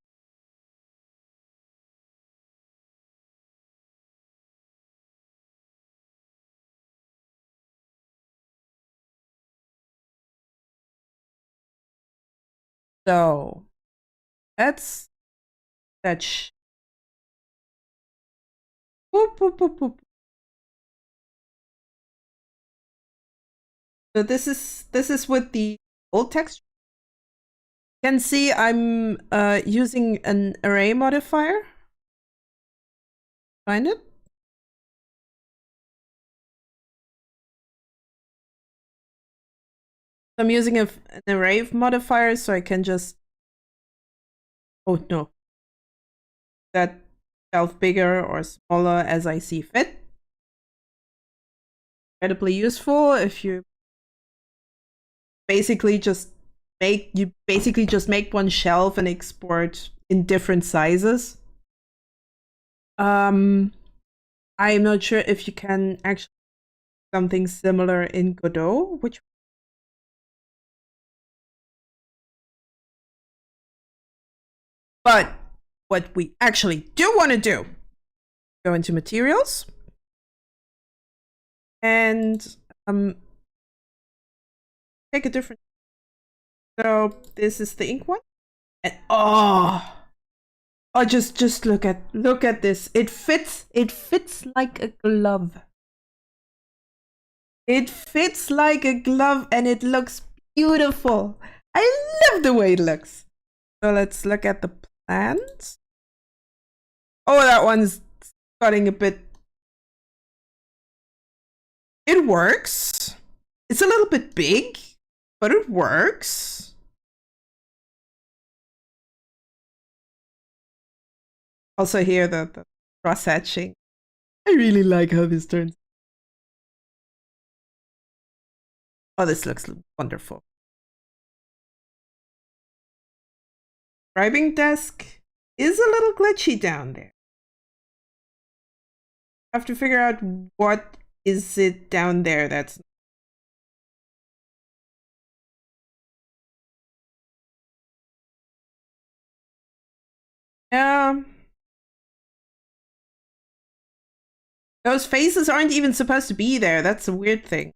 So, that's... that boop, boop, boop, boop. So this is with the old text. You can see I'm using an array modifier. Find it? I'm using an array modifier, so I can just... oh no. That shelf bigger or smaller as I see fit. Incredibly useful if you basically just make one shelf and export in different sizes. I'm not sure if you can actually do something similar in Godot, which... but what we actually do want to do, go into materials and take a different... so this is the ink one, and oh, just look at this. It fits like a glove. It fits like a glove and it looks beautiful. I love the way it looks. So let's look at the plans. Oh, that one's cutting a bit. It works. It's a little bit big, but it works. Also here, the cross hatching. I really like how this turns. Oh, this looks wonderful. Scribing desk is a little glitchy down there. I have to figure out what is it down there that's... yeah. Those faces aren't even supposed to be there. That's a weird thing.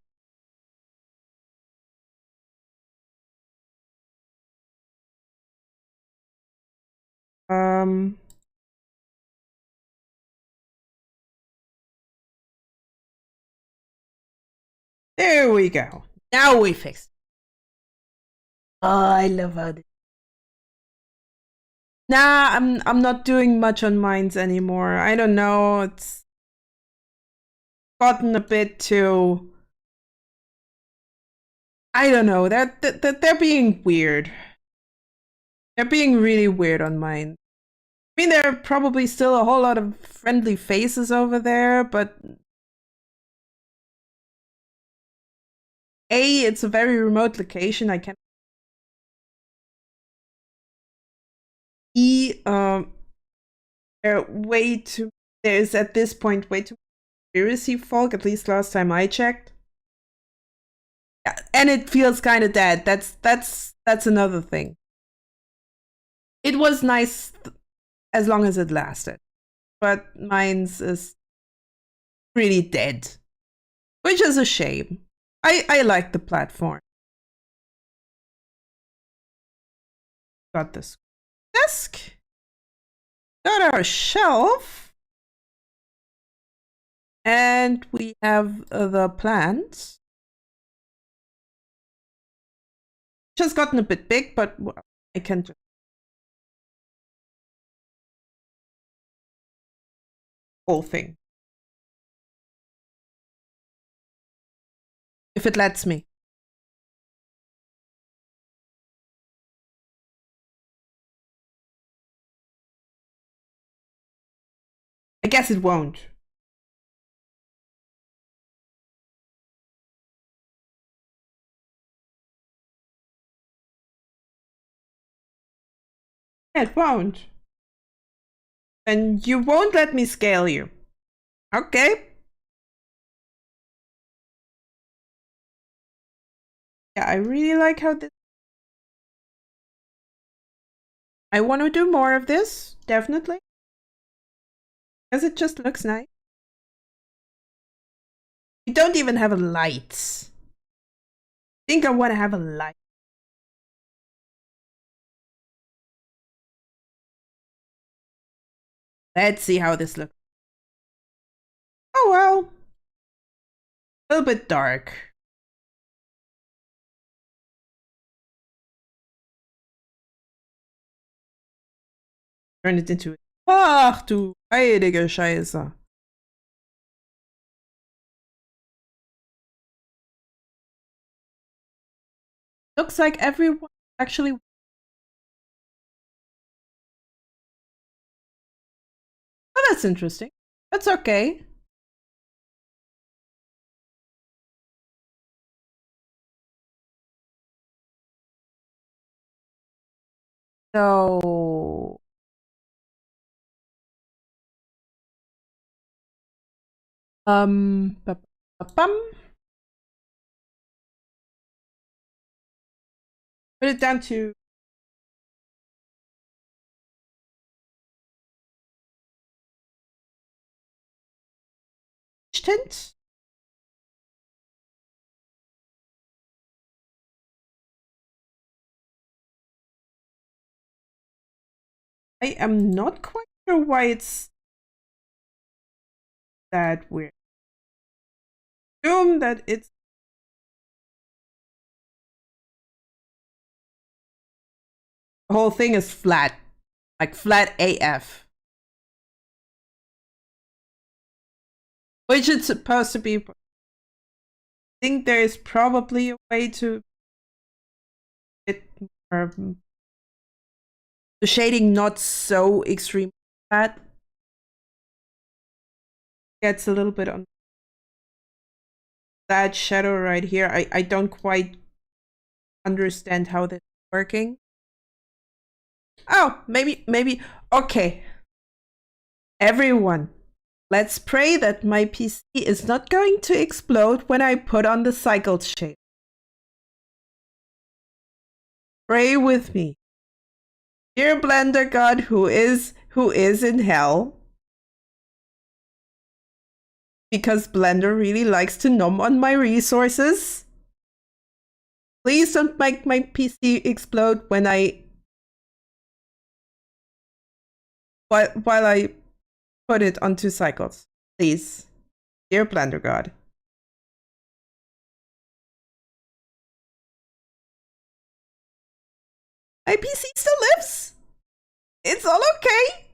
There we go. Now we fixed it. Oh, I love how this... nah, I'm not doing much on mines anymore. I don't know. It's gotten a bit too... I don't know. They're being weird. They're being really weird on mine. I mean, there are probably still a whole lot of friendly faces over there, but A, it's a very remote location. I can't... E, there's at this point way too much conspiracy folk, at least last time I checked. Yeah, and it feels kind of dead. That's another thing. It was nice as long as it lasted, but mine's is really dead, which is a shame. I like the platform. Got this desk, got our shelf, and we have the plants. Just gotten a bit big, but I can just... whole thing. If it lets me. I guess it won't. It won't. And you won't let me scale you. Okay. Yeah, I really like how this... I want to do more of this, definitely. Because it just looks nice. We don't even have a light. I think I want to have a light. Let's see how this looks. Oh well. A little bit dark. Turn it into... Ach du heilige Scheiße. Looks like everyone actually... Oh, that's interesting. That's okay. So... Put it down to... tint. I am not quite sure why it's that weird. Assume that it's... The whole thing is flat. Like flat AF. Which it's supposed to be. I think there is probably a way to get more, the shading not so extreme flat. Gets a little bit on that shadow right here. I don't quite understand how this is working. Oh, maybe. Okay. Everyone, let's pray that my PC is not going to explode when I put on the cycled shape. Pray with me. Dear Blender God who is in hell. Because Blender really likes to nom on my resources. Please don't make my PC explode when while I put it onto cycles. Please. Dear Blender God. My PC still lives. It's all okay.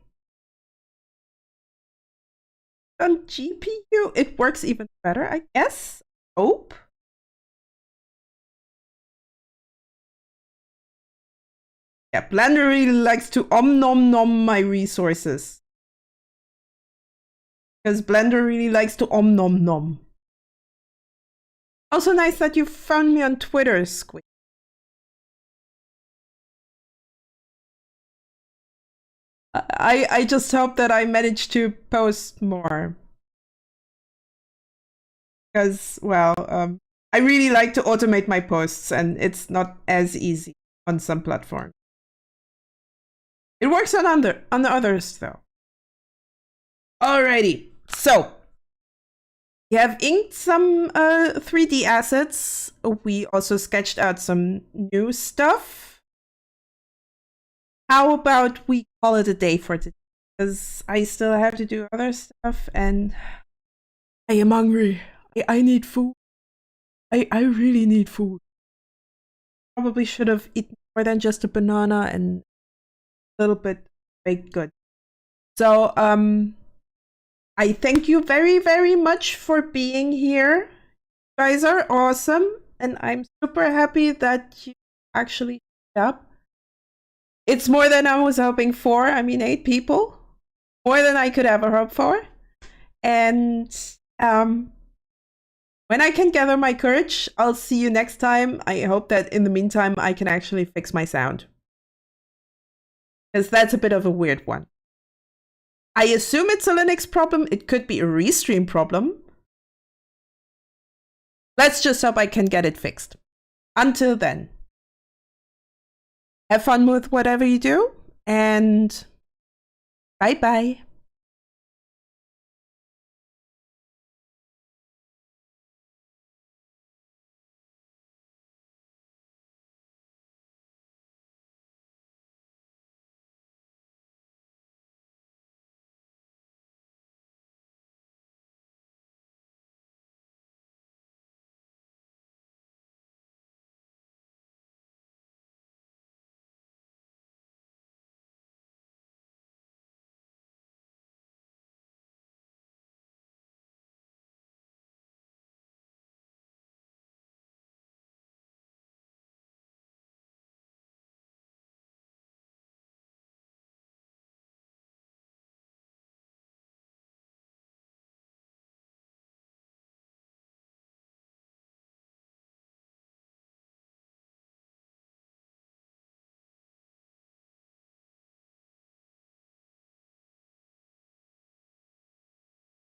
On GPU, it works even better, I guess. Hope. Yeah, Blender really likes to nom nom my resources. Because Blender really likes to nom nom. Also nice that you found me on Twitter, Squid. I just hope that I manage to post more. Because, well, I really like to automate my posts, and it's not as easy on some platforms. It works on the others, though. Alrighty, so we have inked some 3D assets. We also sketched out some new stuff. How about we call it a day for today? Because I still have to do other stuff, and I am hungry. I need food. I really need food. Probably should have eaten more than just a banana and a little bit baked good. So, I thank you very, very much for being here. You guys are awesome, and I'm super happy that you actually showed up. It's more than I was hoping for. I mean, 8 people. More than I could ever hope for. And when I can gather my courage, I'll see you next time. I hope that in the meantime, I can actually fix my sound. Because that's a bit of a weird one. I assume it's a Linux problem. It could be a Restream problem. Let's just hope I can get it fixed. Until then, have fun with whatever you do, And bye bye.